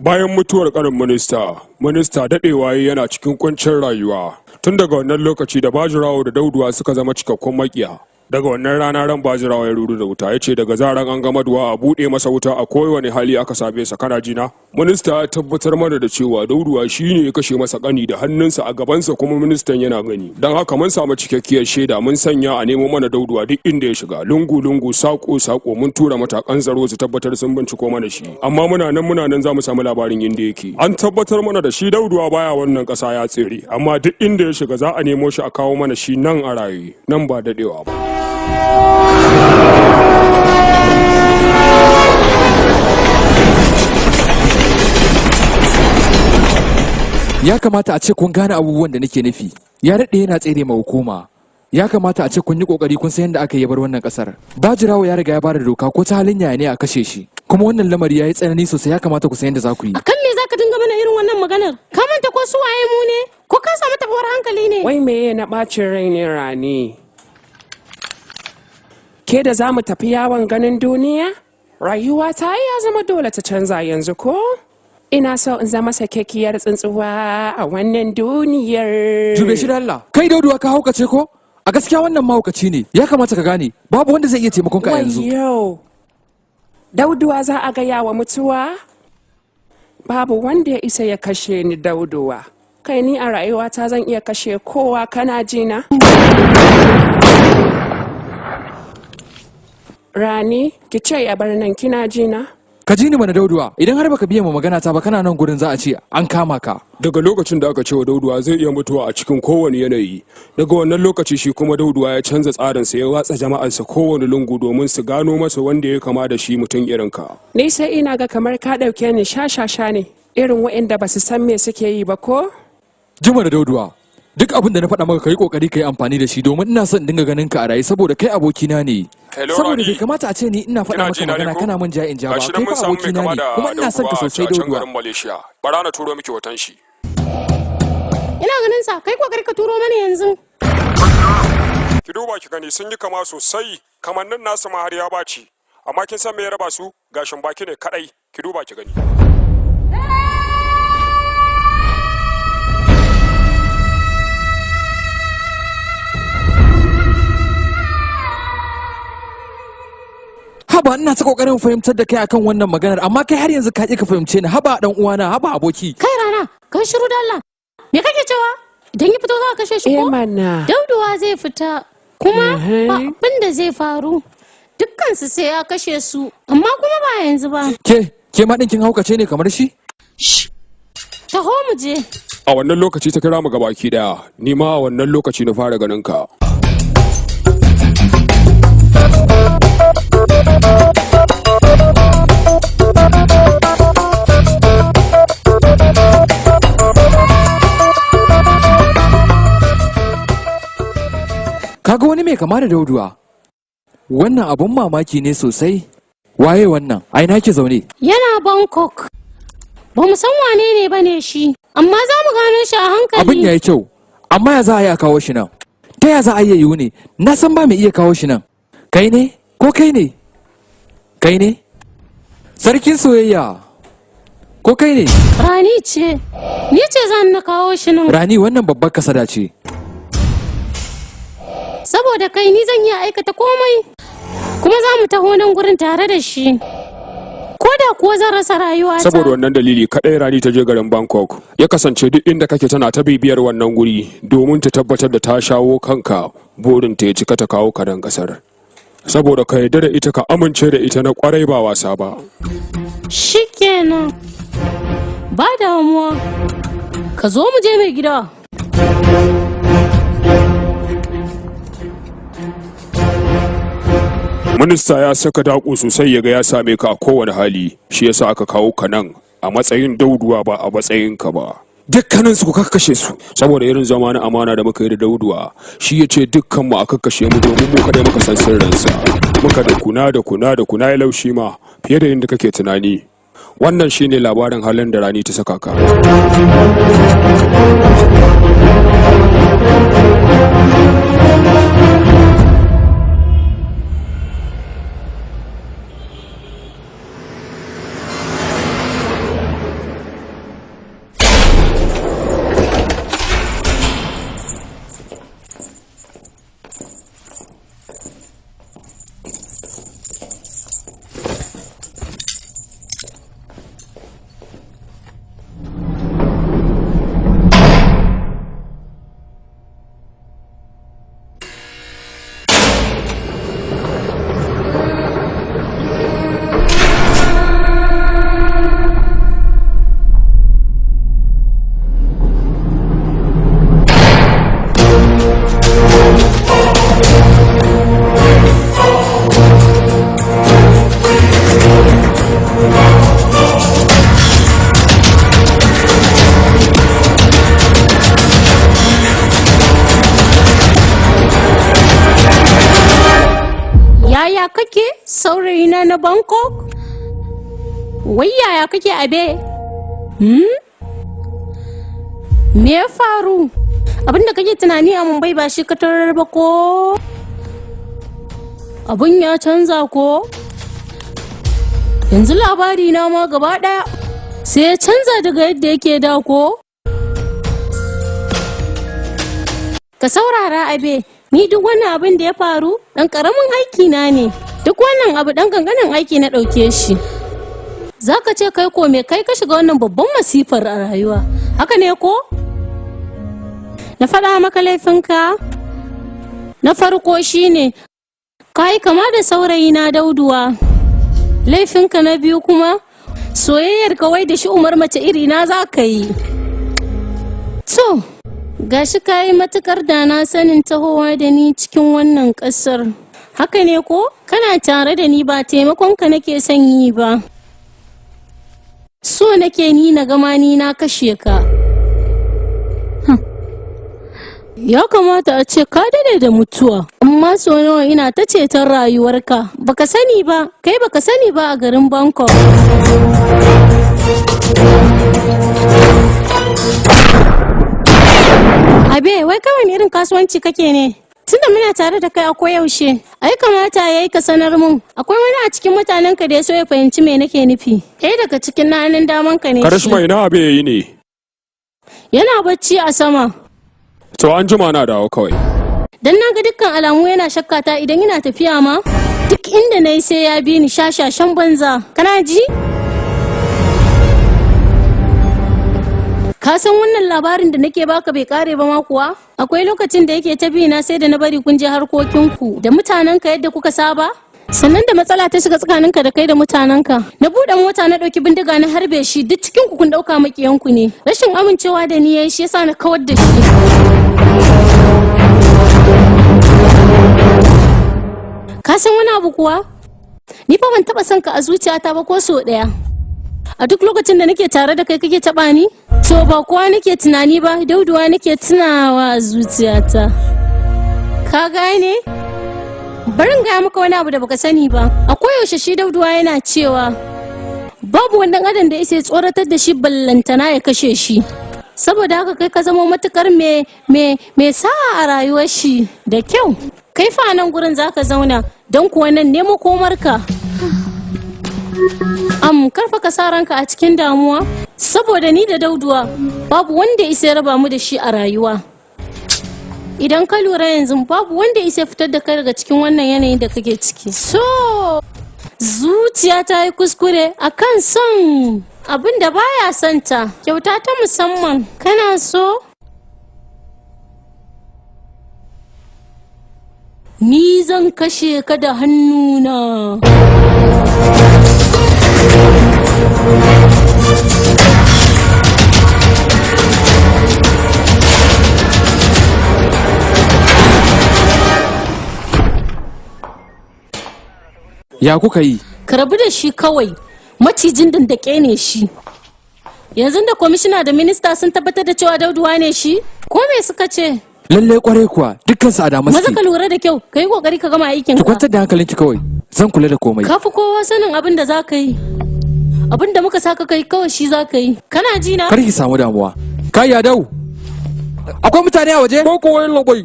Bayan mutuwar karin minista dadewa yana cikin kuncin rayuwa. Tun daga wannan lokaci da Bajirawo da Dauduwa suka zama cikakkun makiya. Daga wannan rana ran Bajirawo ya ruru da wuta, ya ce daga zaran an gama duwa a buɗe masa wuta a kowane hali aka same sa. Kana jina? Minista ya tabbatar mana da cewa Dauduwa shine ya kashe masa kani da hannunsa a gabansa kuma ministan yana gani. Don haka mun samu cikakkiyar shaida mun sanya a nemo mana Dauduwa duk inda ya shiga. Lungu sako mun tura matakan tsaro su tabbatar sun binciko mana shi. Amma muna nan za mu samu labarin inda yake. An tabbatar mana da shi Dauduwa baya wannan ƙasa ya tsere, amma duk inda ya shiga za a nemo shi a kawo mana shi nan a raye, nan ba dadewa ba. Ya kamata a ce kun gane abubuwan da nake nufi. Ya daɗe yana tsere ma hukuma. Ya kamata a ce kun yi kokari kun san yadda aka yi bar wannan kasar. Bajirawo ya riga ya bada doka ko ta halin yaya ne a kashe shi. Kuma wannan lamari ya yi tsanani sosai, ya kamata ku san yadda za ku yi. Akan me zaka dinga mana irin wannan maganar? Ka manta ko su waye mu ne? Ko ka samu tabuwar hankali ne? Wai meye na bacin rai ne Rani? Ke da za mu tafi yawon ganin duniya? Rayuwa ta ya zama dole ta canza yanzu ko? Ina so in zama sakekiyar tsuntsuwa a wannan duniyar. Jube shi da Allah. Kai Dauduwa ka haukace ko? A gaskiya wannan mahaukaci ne. Ya kamata ka gane. Babu wanda zai iya taimakon ka yanzu. Wayyo. Dauduwa za a gaya wa mutuwa? Babu wanda ya isa ya kashe ni Dauduwa. Kai ni a rayuwata zan iya kashe kowa, kana jina? Rani, ki ce ya bar nan, kina jina? Ka ji ni mana Dauduwa, idan har baka biya mu magana ta ba kana nan gurin za a ce an kama ka. Daga lokacin da aka ce wa Dauduwa zai iya mutuwa a cikin kowane yanayi, daga wannan lokaci shi kuma Dauduwa ya canza tsarinsa ya watsa jama'arsa kowane lungu domin su gano masa wanda ya kama da shi mutum irin ka. Ni sai ina ga kamar ka ɗauke ni shashasha ne, irin waɗanda ba su san me suke yi ba ko? Jima da Dauduwa, duk abin da na faɗa maka kai kokari kai amfani da shi domin ina son in dinga ganin ka a raye saboda kai abokina ne. Saboda bai kamata a ce ni ina faɗa maka magana kana mun ja in ja ba, kai fa abokina ne kuma ina son ka sosai Dauduwa. Bara na turo miki hoton shi. Ina ganin sa, kai kokari ka turo mani yanzu. Ki duba ki gani sun yi kama sosai, kamannin nasu ma har ya baci. Amma kin san me ya raba su? Gashin baki ne kadai. Ki duba ki gani. Haba ina ta kokarin fahimtar da kai akan wannan maganar amma kai har yanzu ka ki ka fahimce ni. Haba dan uwana, haba aboki. Kai Rana, kai shiru da Allah. Me kake cewa? Idan ya fito za ka kashe shi ko? Dauduwa zai fita kuma ba abin da zai faru. Dukkan su sai ya kashe su amma kuma ba yanzu ba. Ke ma dinkin haukace ne kamar shi? Taho mu je. A wannan lokaci ta kira mu gabaki daya. Ni ma a wannan lokaci na fara ganin ka. Kaga wani mai kama da Dauduwa. Wannan abun mamaki ne sosai. Waye wannan? A ina ke zaune? Yana Bangkok. Ba mu san wane ne bane shi, amma za mu gano shi a hankali. Abin yayi kyau, amma ya za a yi a kawo shi nan? Ta ya za a iya yiwu ne? Na san ba mai iya kawo shi nan. Kai ne? Ko kai ne? Kai ne? Sarkin soyayya. Ko kai ne? Rani ce. Ni ce zan na kawo shi nan. Rani wannan babbar kasada ce. Saboda kai ni zan iya aikata komai. Kuma za mu taho nan gurin tare da shi. Ko da kuwa zan rasa rayuwa ta. Saboda wannan dalili kadai Rani ta je garin Bangkok. Ya kasance duk inda kake tana ta bibiyar wannan guri domin ta tabbatar da ta shawo kanka burin ta ya cika ta kawo ka nan kasar. Saboda ka yarda da ita ka amince da ita na kwarai ba wasa ba. Shikenan. Ba damuwa. Ka zo mu je mai gida. Minista ya saka daƙo sosai ya ga ya same ka a kowane hali, shi yasa aka kawo ka nan a matsayin Dauduwa ba a matsayin ka ba. Dukkanin su ku kakkashe su saboda irin zama na amana da muka yi da Dauduwa, shi ya ce dukkan mu a kakkashe mu domin mu kadai muka san sirrinsa. Muka da kuna ya laushi ma fiye da inda kake tunani. Wannan shine labarin halin da Rani ta saka ka. Saurayina na Bangkok? Wai yaya kake abe? Me ya faru? Abinda kake tunani a Mumbai ba shi ka tarar ba ko? Abun ya canza ko? Yanzu labari na ma gaba ɗaya sai ya canza daga yadda yake da ko? Ka saurara abe, ni duk wannan abin da ya faru ɗan ƙaramin aiki na ne. Duk wannan abu ɗan ganganin aiki na ɗauke shi. Za ka ce kai ko me kai ka shiga wannan babban masifar a rayuwa. Haka ne ko? Na faɗa maka laifinka? Na farko shine ka yi kama da saurayi na Dauduwa. Laifinka na biyu kuma soyayyar kawai da shi umar mace iri na za ka yi. To, gashi ka yi matukar da na sanin tahowa da ni cikin wannan kasar. Haka ne ko? Kana tare da ni ba taimakonka nake son yi ba. So nake ni na gama ni na kashe ka. Ya kamata a ce ka dade da mutuwa, amma so nawa ina ta ceton rayuwarka. Baka sani ba, kai baka sani ba a garin Bangkok. Abe, wai kawai irin kasuwanci kake ne? Tunda muna tare da kai a koyaushe, ai kamata yayi ka sanar mun. Akwai wani a cikin mutanen ka da ya so ya fahimci me nake nufi. Ɗaya daga cikin nanin daman ka ne shi. Karishma ina Abe yayi ne? Yana bacci a sama. To an jima na dawo kawai. Dan naga dukkan alamu yana shakka ta idan ina tafiya ma, duk inda nayi sai ya bi ni shashashan banza. Kana ji? Ka san wannan labarin da nake baka bai kare ba ma kuwa? Akwai lokacin da yake ta bi na sai da na bari kun je harkokinku da mutanenka yadda kuka saba? Sannan da matsala ta shiga tsakaninka da kai da mutanenka. Na buɗe mota na ɗauki bindiga na harbe shi, duk cikin ku kun ɗauka makiyanku ne. Rashin amincewa da ni yayi shi yasa na kawar da shi. Ka san wani abu kuwa? Ni fa ban taɓa son ka a zuciyata ba ko so ɗaya. A duk lokacin da nake tare da kai kake taɓa ni? To ba kowa nake tunani ba, Dauduwa nake tunawa a zuciyata. Ka gane? Barin gaya maka wani abu da baka sani ba. A koyaushe shi Dauduwa yana cewa babu wani ɗan adam da ya tsoratar da shi ballantana ya kashe shi. Saboda haka kai ka zama matukar me sa'a a rayuwar shi da kyau. Kai fa nan gurin zaka zauna don kuwa nan ne makomarka. Karfa ka sa ranka a cikin damuwa, saboda ni da Dauduwa babu wanda ya raba mu da shi a rayuwa. Idan ka lura yanzu babu wanda ya fitar da kai daga cikin wannan yanayin da kake ciki. So, zuciya ta yi kuskure akan son abin da baya son ta. Kyauta ta musamman. Kana so? Ni zan kashe ka da hannuna. Ya kuka yi? Ka rabu da shi kawai, macijin dandake ne shi. Yanzu da kwamishina da minista sun tabbatar da cewa Dauduwa ne shi, ko me suka ce? Lallai kwarai kuwa, dukkan su a dama suke. Maza ka lura da kyau, ka yi kokari ka gama aikin ka. Ki kwantar da hankalinki kawai, zan kula da komai. Ka fi kowa sanin abin da za ka yi. Abin da muka saka kai kawai shi za ka yi. Kana ji na? Kar ki samu damuwa. Kai ya dau. Akwai mutane a waje? Ko kowa yin labai.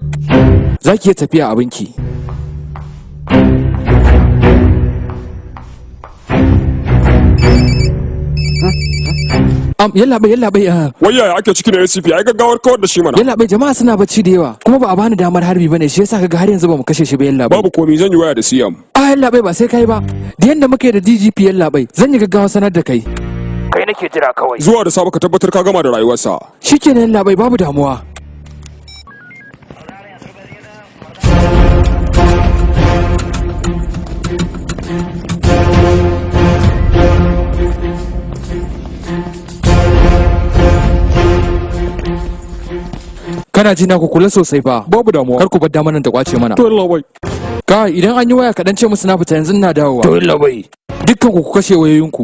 Za ki iya tafiya abinki. Yalla bai. Wai yaya ake ciki da ACP? Ai gaggawar kawar da shi mana. Yalla bai, jama'a suna bacci da yawa, kuma ba a bani damar harbi bane, shi yasa kaga har yanzu ba mu kashe shi ba yalla bai. Babu komai, zan yi waya da CM. Yalla bai ba sai kai ba. Da yanda muke da DGP yalla bai, zan yi gaggawa sanar da kai. Kai nake jira kawai. Zuwa da safe ka tabbatar ka gama da rayuwarsa. Shikenan yalla bai, babu damuwa. Kana ji na ku kula sosai fa. Babu damuwa. Kar ku bar damanan ta kwace mana. To labai. Kai idan an yi waya kaɗan ce musu na fita yanzu ina dawowa. To labai. Dukkan ku kashe wayoyinku.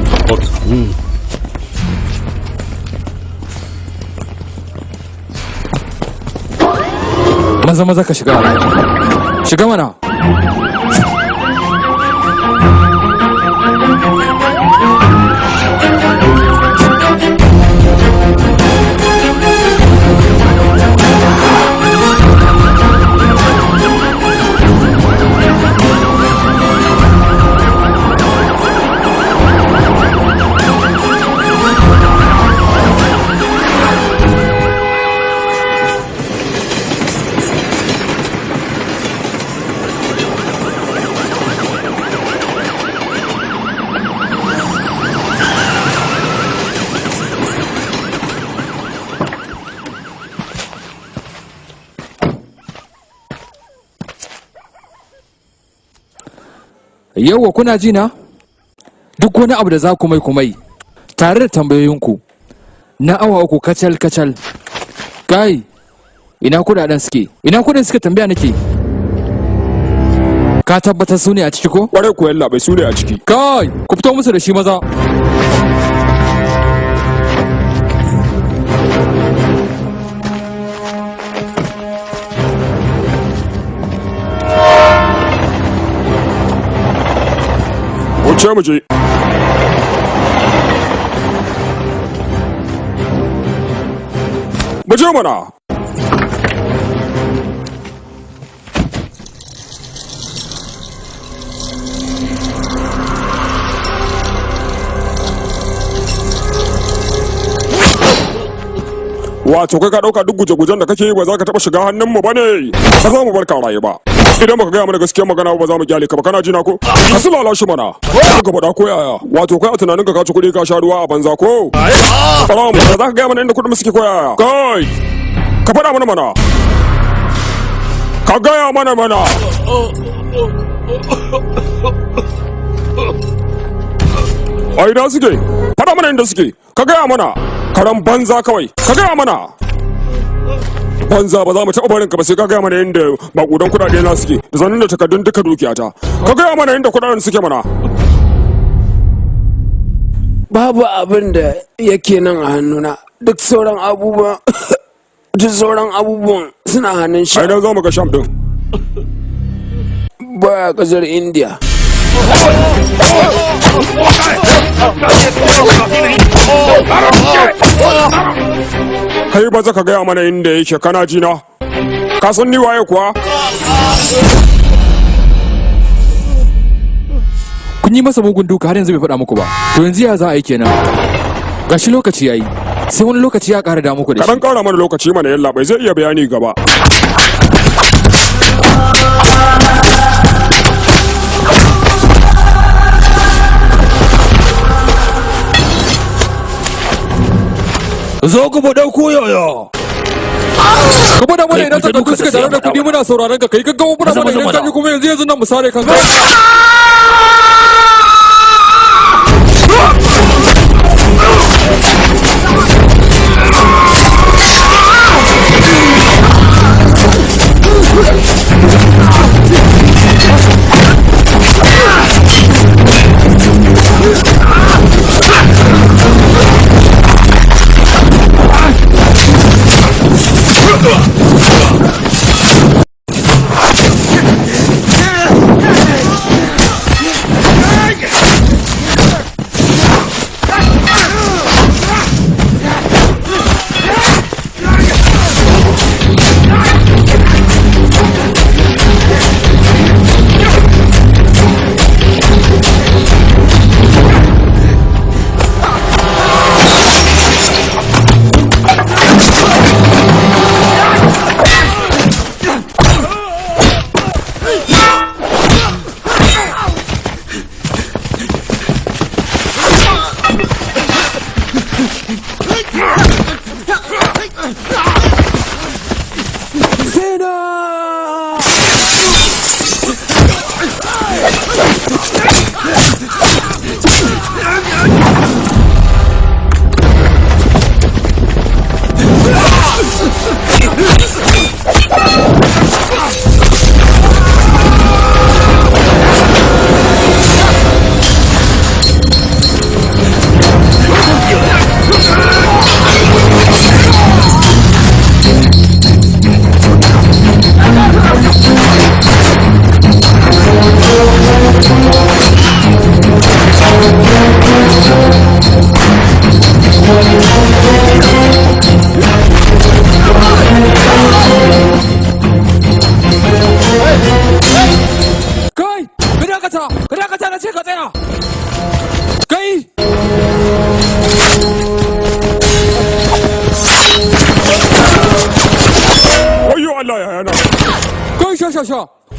Maza ka shiga. Shiga mana. Yauwa kuna ji na? duk wani abu da za ku mai tare da tambayoyinku na awa 3 kacal. Kai, ina kudaden suke? Ina kudin suka tambaya nake? Ka tabbatar su ne a ciki ko? Kwarai ko yalla bai su ne a ciki. Kai, ku fito musu da shi maza. Wuce mu je. Mu je mana. Wato kai ka dauka duk guje-gujen da kake yi ba za ka taba shiga hannun mu bane. Ba za mu bar ka raye ba. Idan baka gaya mana gaskiyar magana ba za mu kyale ka ba, kana jina ko? Ka sulala shi mana. Ka faɗa ko yaya? Wato kai a tunanin ka ci kuɗi ka sha ruwa a banza ko? Fara mu za ka gaya mana inda kuɗin mu suke ko yaya? Kai! Ka faɗa mana mana. Ka gaya mana mana. A ina suke? Faɗa mana inda suke. Ka gaya mana. Karan banza kawai. Ka gaya mana. Banza ba za mu taɓa barin ka ba sai ka gaya mana inda makudan kuɗaɗe na suke da zanen da takardun duka dukiyata. Ka gaya mana inda kuɗaɗen suke mana. Babu abin da yake nan a hannuna, duk sauran abubuwan suna hannun shi. Aina za mu ga sham din. Baya ƙasar India. Kai ba za ka gaya mana inda yake, kana jina? Ka san ni waye kuwa? Kun yi masa mugun duka har yanzu bai faɗa muku ba. To yanzu ya za a yi kenan? Gashi lokaci yayi. Sai wani lokaci ya ƙara da muku da shi. Kaɗan ƙara mana lokaci mana yalla bai zai iya bayani gaba. Zo ku ɗauko yaya. Ka faɗa mana idan takardu suka tare da kuɗi muna sauraron ka, kai gaggawa muna mana idan ka kuma yanzu nan mu sare kanka.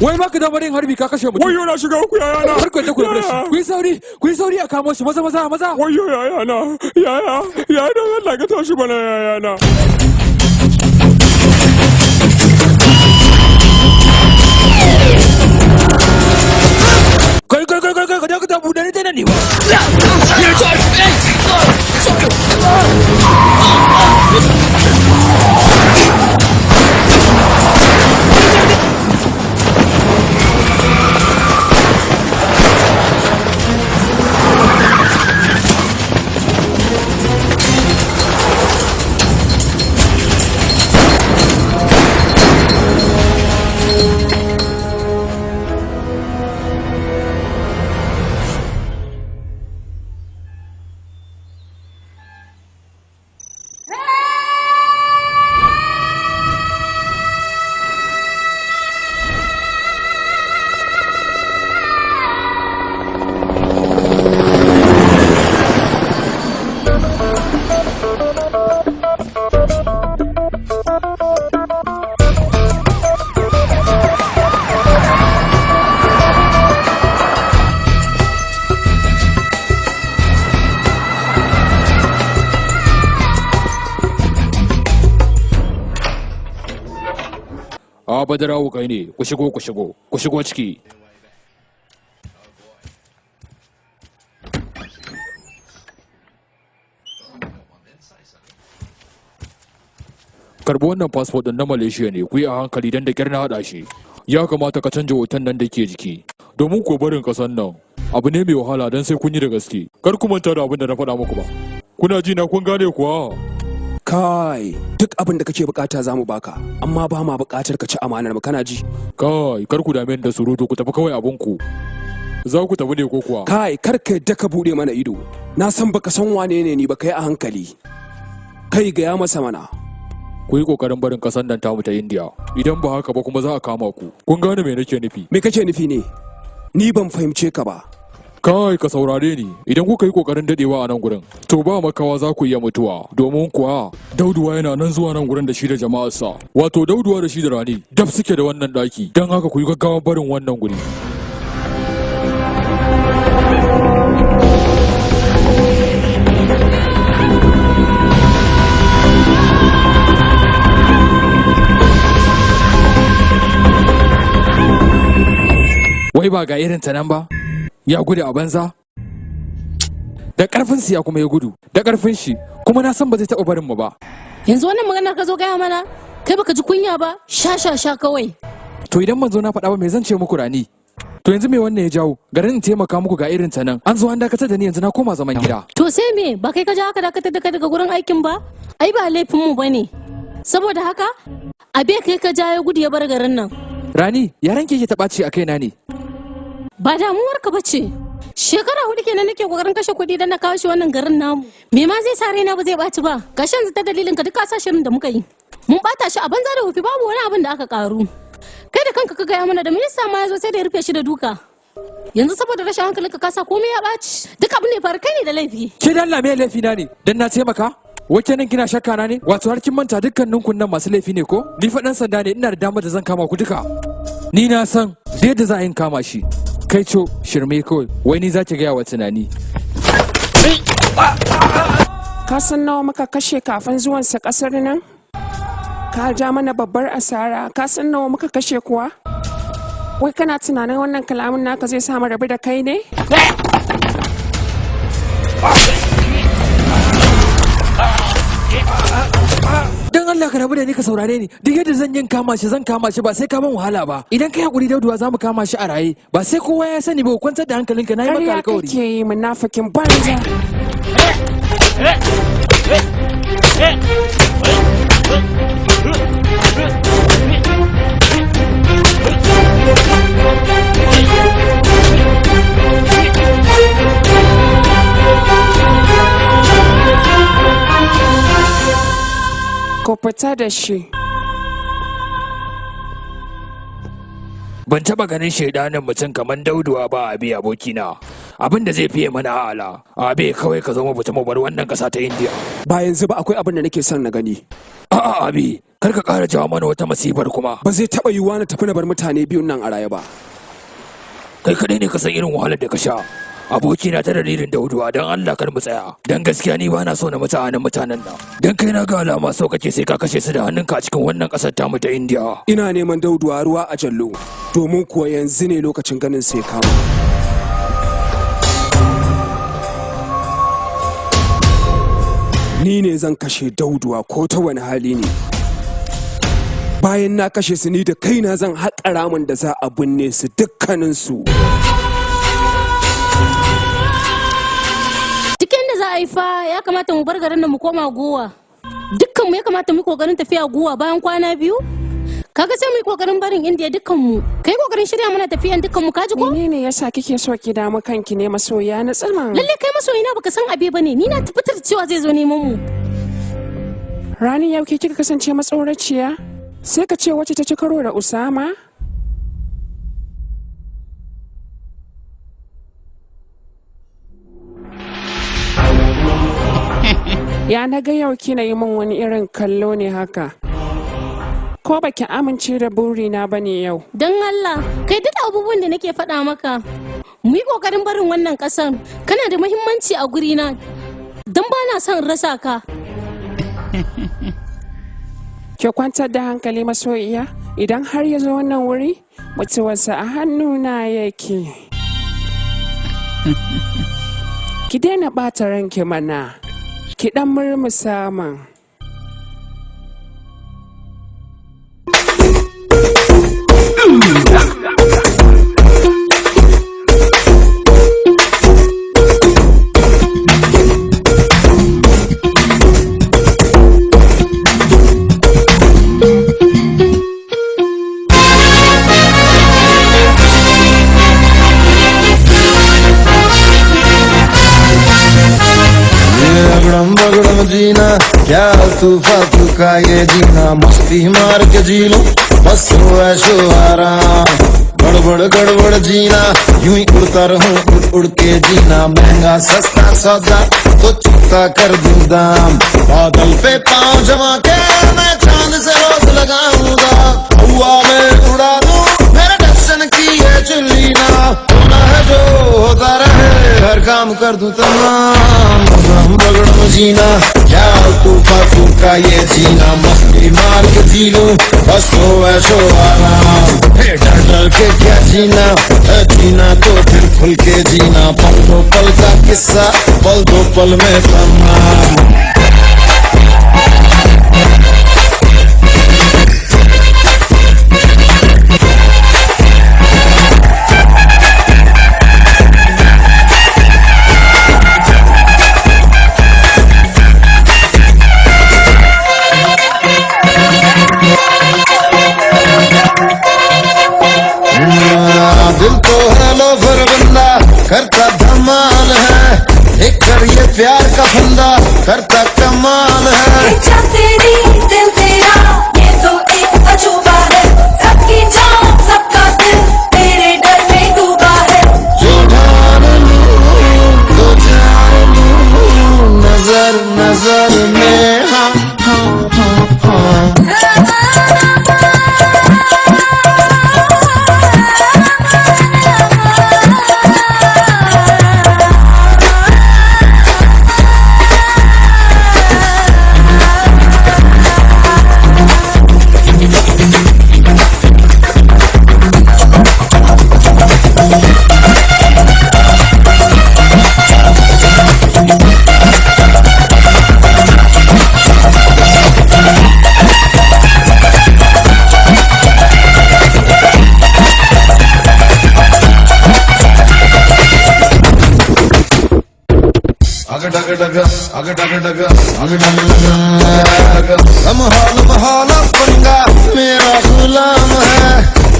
Wai baka da barin harbi ka kashe mutum. Wayo na shiga uku yayana. Har ku da ku da shi. Ku yi sauri a kamo shi maza. Wayo yayana. Yaya don Allah ka tashi bana yayana. Kai ka ta buɗe ni ta nan ne ba. Badarawo kai ne, ku shigo ciki. Karbi wannan passport din na Malaysia ne, ku yi a hankali dan da kyar na hada shi. Ya kamata ka canja hoton nan da ke jiki. Domin ko barin kasan nan abu ne mai wahala dan sai kun yi da gaske. Kar ku manta da abin da na faɗa muku ba. Kuna ji na kun gane kuwa? Kai, duk abin da kake bukata za mu baka, amma ba ma bukatar ka ci amanar mu, kana ji? Kai, kar ku dame da surutu, ku tafi kawai abinku. Za ku tafi ne ko kuwa? Kai, kar ka yadda ka bude mana ido. Na san baka san wane ne ni ba, kai a hankali. Kai gaya masa mana. Ku yi kokarin barin kasan nan tamu ta India. Idan ba haka ba kuma za a kama ku. Kun gane me nake nufi? Me kake nufi ne? Ni ban fahimce ka ba. Kai ka saurare ni, idan kuka yi kokarin dadewa a nan gurin, to ba makawa za ku iya mutuwa, domin kuwa Dauduwa yana nan zuwa nan gurin da shi da jama'arsa. Wato Dauduwa da shi da Rani daf suke da wannan daki, don haka ku yi gaggawan barin wannan guri. Wai ba ga irin ta nan ba? Ya gudu a banza? Da karfin ya kuma ya gudu, da karfin shi, kuma na san ba zai taɓa barin mu ba. Yanzu wannan maganar ka zo gaya mana? Kai baka ji kunya ba? Sha kawai. To idan manzo na faɗa ba me zan ce muku Rani? To yanzu me wannan ya jawo? Garin in taimaka muku ga irin ta nan. An zo an dakatar da ni, yanzu na koma zaman gida. To sai me? Ba kai ka ja haka dakatar da kai daga gurin aikin ba? Ai ba laifin mu bane. Saboda haka, abe kai ka ja ya gudu ya bar garin nan. Rani, yaran ke ta ɓaci a kaina ne. Ba damuwar ka bace. Shekara 4 kenan nake kokarin kashe kuɗi dan na kawo shi wannan garin namu. Me ma zai sare na ba zai ɓaci ba? Gashi yanzu ta dalilin ka duk kasashen da muka yi. Mun bata shi a banza da wufi, babu wani abin da aka karu. Kai da kanka ka gaya mana da minista ma ya zo sai da ya rufe shi da duka. Yanzu saboda rashin hankalin ka kasa komai ya ɓaci. Duk abin ne faru, kai ne da laifi. Ke dan Allah me laifi na ne? Dan na taimaka? Wace nan kina shakka na ne? Wato har kin manta dukkanin kun nan masu laifi ne ko? Ni fa dan sanda ne, ina da damar da zan kama ku duka. Ni na san da yadda za a yin kama shi. Kai co shirme kawai, wai ni za ki gaya wa tunani. Ka san nawa muka kashe kafin zuwansa kasar nan? Ka ja mana babbar asara, ka san nawa muka kashe kuwa? Wai kana tunanin wannan kalamin naka zai samu rabu da kai ne? Dan Allah ka rabu da ni ka saurare ni. Duk yadda zan kama shi ba sai ka ban wahala ba. Idan kai hakuri Dauduwa za mu kama shi a raye. Ba sai kowa ya sani ba, kwantar da hankalinka, na yi maka alkawari. Kake yi munafikin banza. Ko fita da shi. Ban taba ganin shaidanin mutum kamar Dauduwa ba, abi abokina. Abin da zai fiye mana ala, abi kawai ka zama mutum bar wannan kasa ta India. Ba yanzu ba, akwai abin da nake son na gani. A'a abi, kar ka kara jawo mana wata masifar kuma. Ba zai taba yiwuwa na tafi na bar mutane biyun nan a raye ba. Kai kadai ne ka san irin wahalar da ka sha. Abokina ta dalilin Dauduwa, don Allah kar mu tsaya. Don gaskiya ni ba na so na mutu a mutanen nan. Don kai na ga alama so kake sai ka kashe su da hannunka a cikin wannan kasar tamu ta India. Ina neman Dauduwa ruwa a jallo, domin kuwa yanzu ne lokacin ganin sai kama. ni ne zan kashe Dauduwa ko ta wani hali ne. Bayan na kashe su ni da kaina zan haƙa ramin da za a binne su dukkaninsu. Duk inda za a yi fa ya kamata mu bar garin nan mu koma Guwa. Dukkan mu ya kamata mu yi kokarin tafiya Guwa bayan kwana biyu. Kaga sai mu yi kokarin barin Indiya dukkan mu. Kai kokarin shirya mana tafiyan dukkan mu kaji ko? Menene yasa kike so ki damu kanki ne masoya na tsama? Lalle kai masoyi na baka san abi bane. Ni na tabbatar cewa zai zo neman mu. Rani yau ke kika kasance matsoraciya? Sai ka ce wacce ta ci karo da Usama? Ya na ga yau kina yi min wani irin kallo ne haka. Ko baki amince da burina bane yau? Don Allah, kai duk abubuwan da nake faɗa maka. Mu yi ƙoƙarin barin wannan ƙasar. Kana da muhimmanci a gurina. Don ba na son rasa ka. Ki kwantar da hankali masoyiya, idan har ya zo wannan wuri, mutuwarsa a hannuna yake. Ki daina ɓata ranki mana. Ki dan murmusa man. जीना क्या तूफा का ये जीना मस्ती मार के जी लो बस ऐशो आराम गड़बड़ जीना यूं ही उड़ता रहूं उड़ के जीना महंगा सस्ता सौदा तो चुकता कर दूं दाम बादल पे पाँव जमा के मैं चांद से रोज लगाऊंगा हवा में उड़ा दूं मेरे दर्शन की ये चुल्ली ना होना है जो होता रहे हर काम कर दूं तमाम रगड़ जीना क्या तूफा का ये जीना मस्ती मार के जी लूं बस तो ऐशो आराम डर के क्या जीना जीना तो फिर खुल के जीना पल दो पल का किस्सा पल दो पल में तमाम दिल तो है लोफर बंदा करता धमाल है एक कर ये प्यार का फंदा करता कमाल है तेरी दिल तेरा ये तो एक अजूबा है सबकी जान सबका दिल तेरे डर में डूबा है जो ढाल लूं तो जान लूं नजर नजर में हाँ हाँ हाँ हाँ लम्हा पंगा मेरा गुलाम है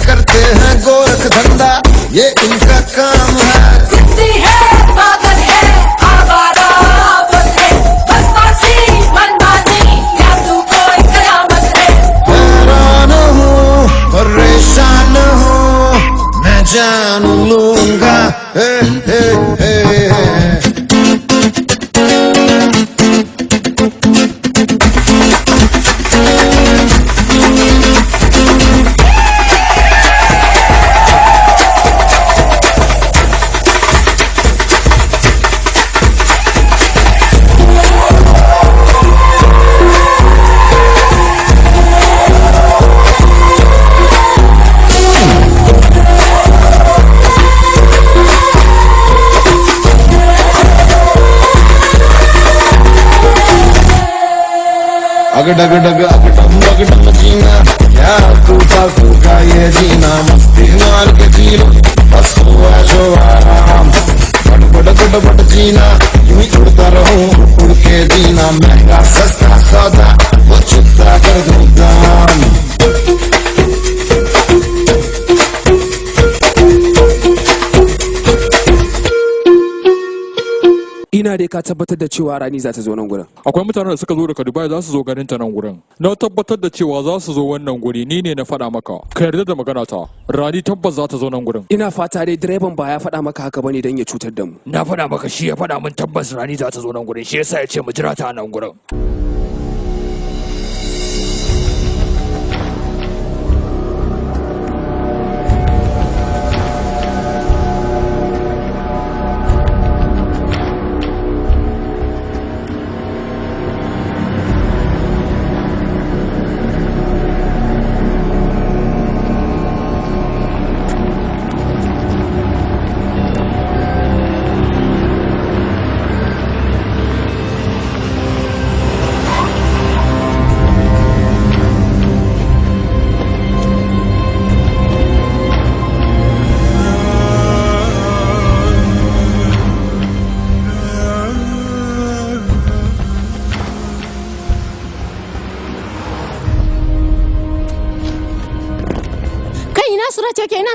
करते हैं गोरख धंधा ये इनका काम है जिद्दी है पागल है आवारा आफत है बदमाशी मनमानी या तू कोई कयामत है हैरान हूँ परेशान हूँ मैं जान लूंगा हे हे हे अग डग डग अगडम जीना क्या तूफा का ये जीना मस्ती मार के जी लो बस हो ऐशो आराम बड़ जीना यूं ही उड़ता रहूं उड़ के जीना महंगा सस्ता सौदा वो चुकता कर दूं दाम ina dai ka tabbatar da cewa Rani za ta zo nan gurin. Akwai mutanen da suka zo daga Dubai za su zo ganin ta nan gurin. Na tabbatar da cewa za su zo wannan guri, ni ne na faɗa maka. Ka yarda da magana ta. Rani tabbas za ta zo nan gurin. Ina fata dai direban ba ya faɗa maka haka bane don ya cutar da mu. Na faɗa maka shi ya faɗa min tabbas Rani za ta zo nan gurin, shi yasa ya ce mu jira ta nan gurin.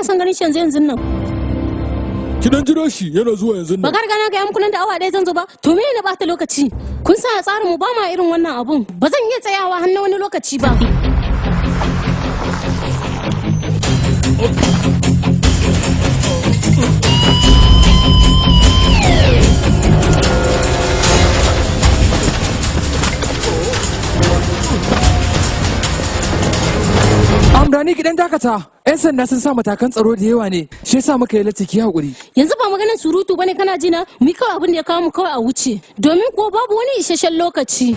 Ina son ganin shi yanzu nan. Ki dan jira shi yana zuwa yanzu nan. Ba garga na ga muku nan da awa ɗaya zan zo ba. To me ne bata lokaci? Kun sa a tsarin mu ba ma irin wannan abun. Ba zan iya tsayawa har na wani lokaci ba. Amrani gidan dakata. 'Yan sanda sun sa matakan tsaro da yawa ne. Shi yasa muka yi latti ki hakuri. Yanzu ba maganar surutu bane kana jina. Mu yi kawai abin da ya kawo mu kawai a wuce. Domin ko babu wani isasshen lokaci.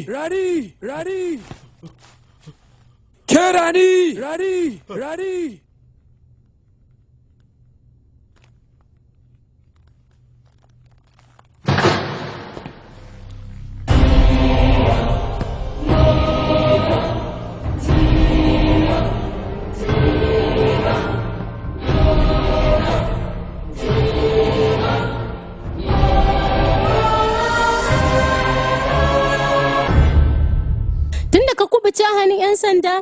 Rani! Ke Rani! Tunda ka kubuce hannun 'yan sanda,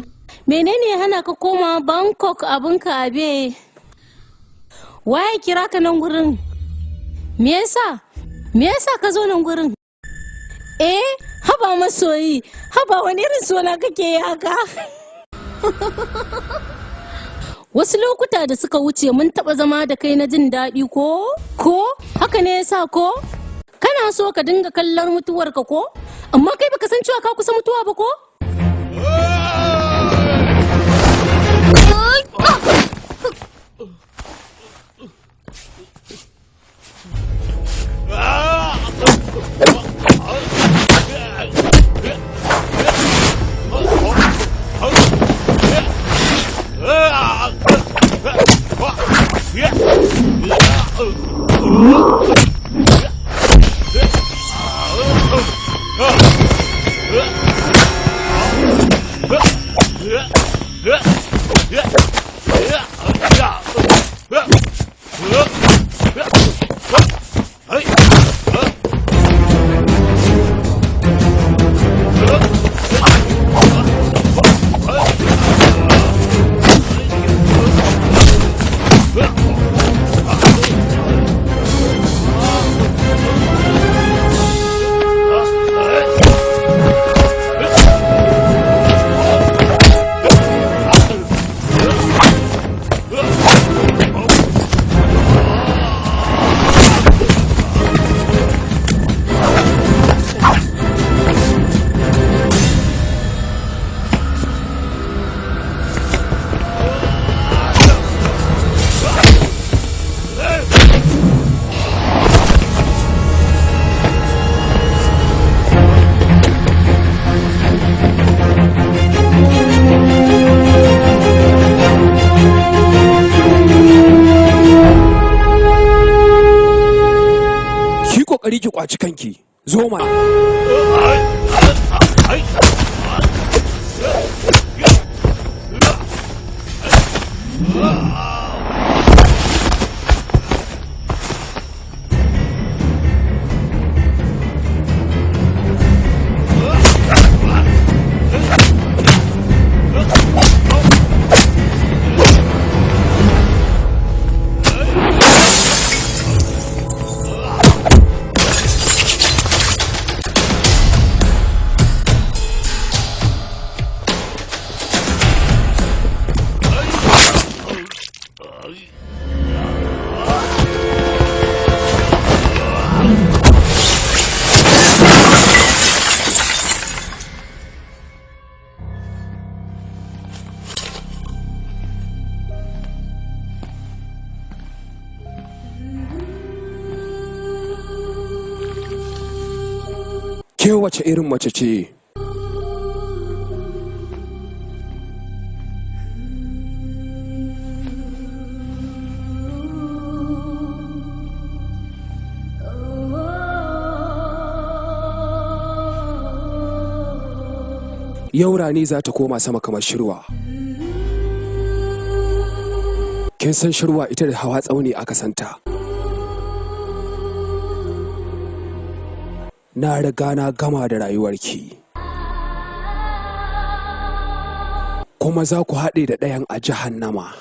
menene ya hana ka koma Bangkok abinka abe? Waye kira ka nan gurin? Me yasa ka zo nan gurin? Haba masoyi, haba wani irin sona kake yi haka? Wasu lokuta da suka wuce mun taɓa zama da kai na jin daɗi ko? Haka ne yasa ko? Kana so ka dinga kallon mutuwarka ko? Amma kai baka san cewa ka kusa mutuwa ba ko? Kokari ki kwaci kanki. Zo mana. Ke wace irin mace ce? Yau Rani za ta koma sama kamar shirwa. Kin san shirwa ita da hawa tsauni aka santa. Na riga na gama da rayuwarki. Kuma za ku haɗe da ɗayan a jahannama.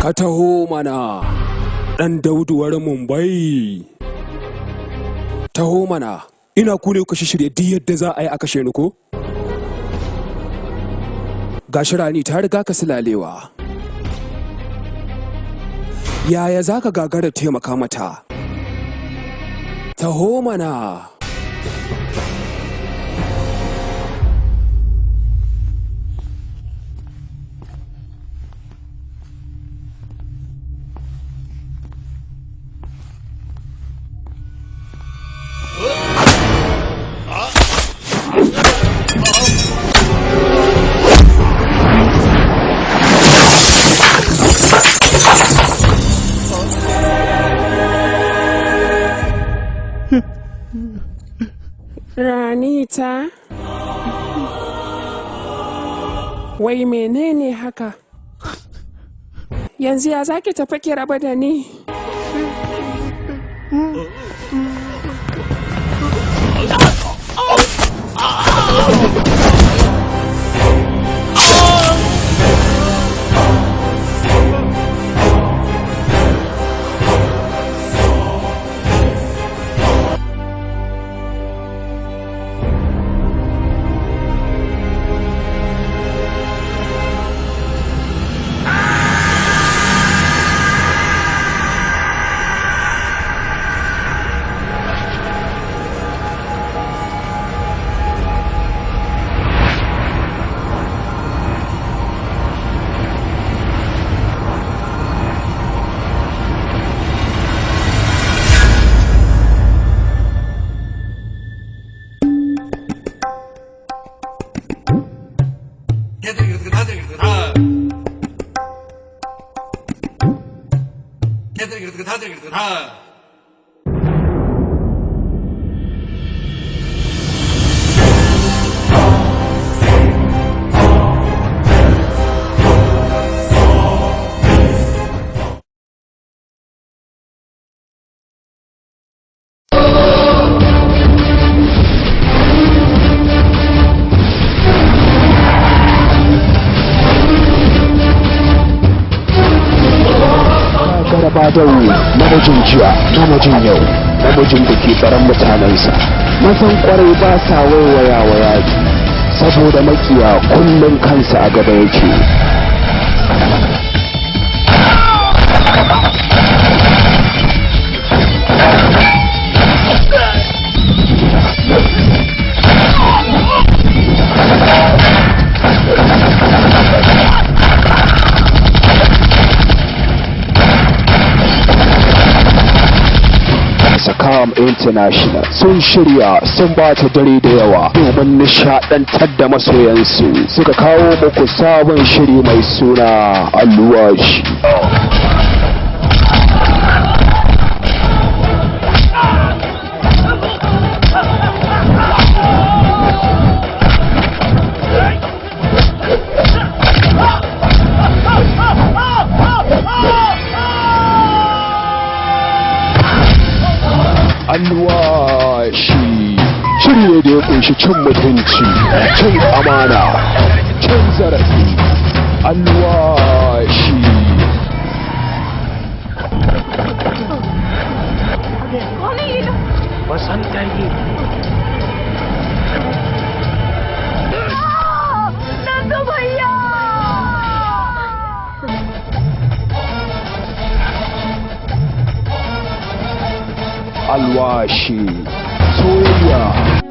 ka taho mana ɗan dauduwar Mumbai. Taho mana, ina ku ne kuka shirya duk yadda za a yi a kashe ni ko? Gashi Rani ta riga ka silalewa. Yaya za ka gagara taimaka mata? Taho mana. Ranita? Wai menene haka? Yanzu ya zaki tafi ki raba da ni? Badawi namijin jiya namijin yau namijin da ke tsaron mutanensa mazan kwarai ba sa waiwaya wa yaki saboda makiya kullum kansa a gaba yake. Sakam International sun shirya sun bata dare da yawa domin nishadantar da masoyansu suka kawo muku sabon shiri mai suna Alwashi. Alwashi shiri ne da ya kunshi cin mutunci, cin amana, cin zarafi. Alwashi Alwashi soyayya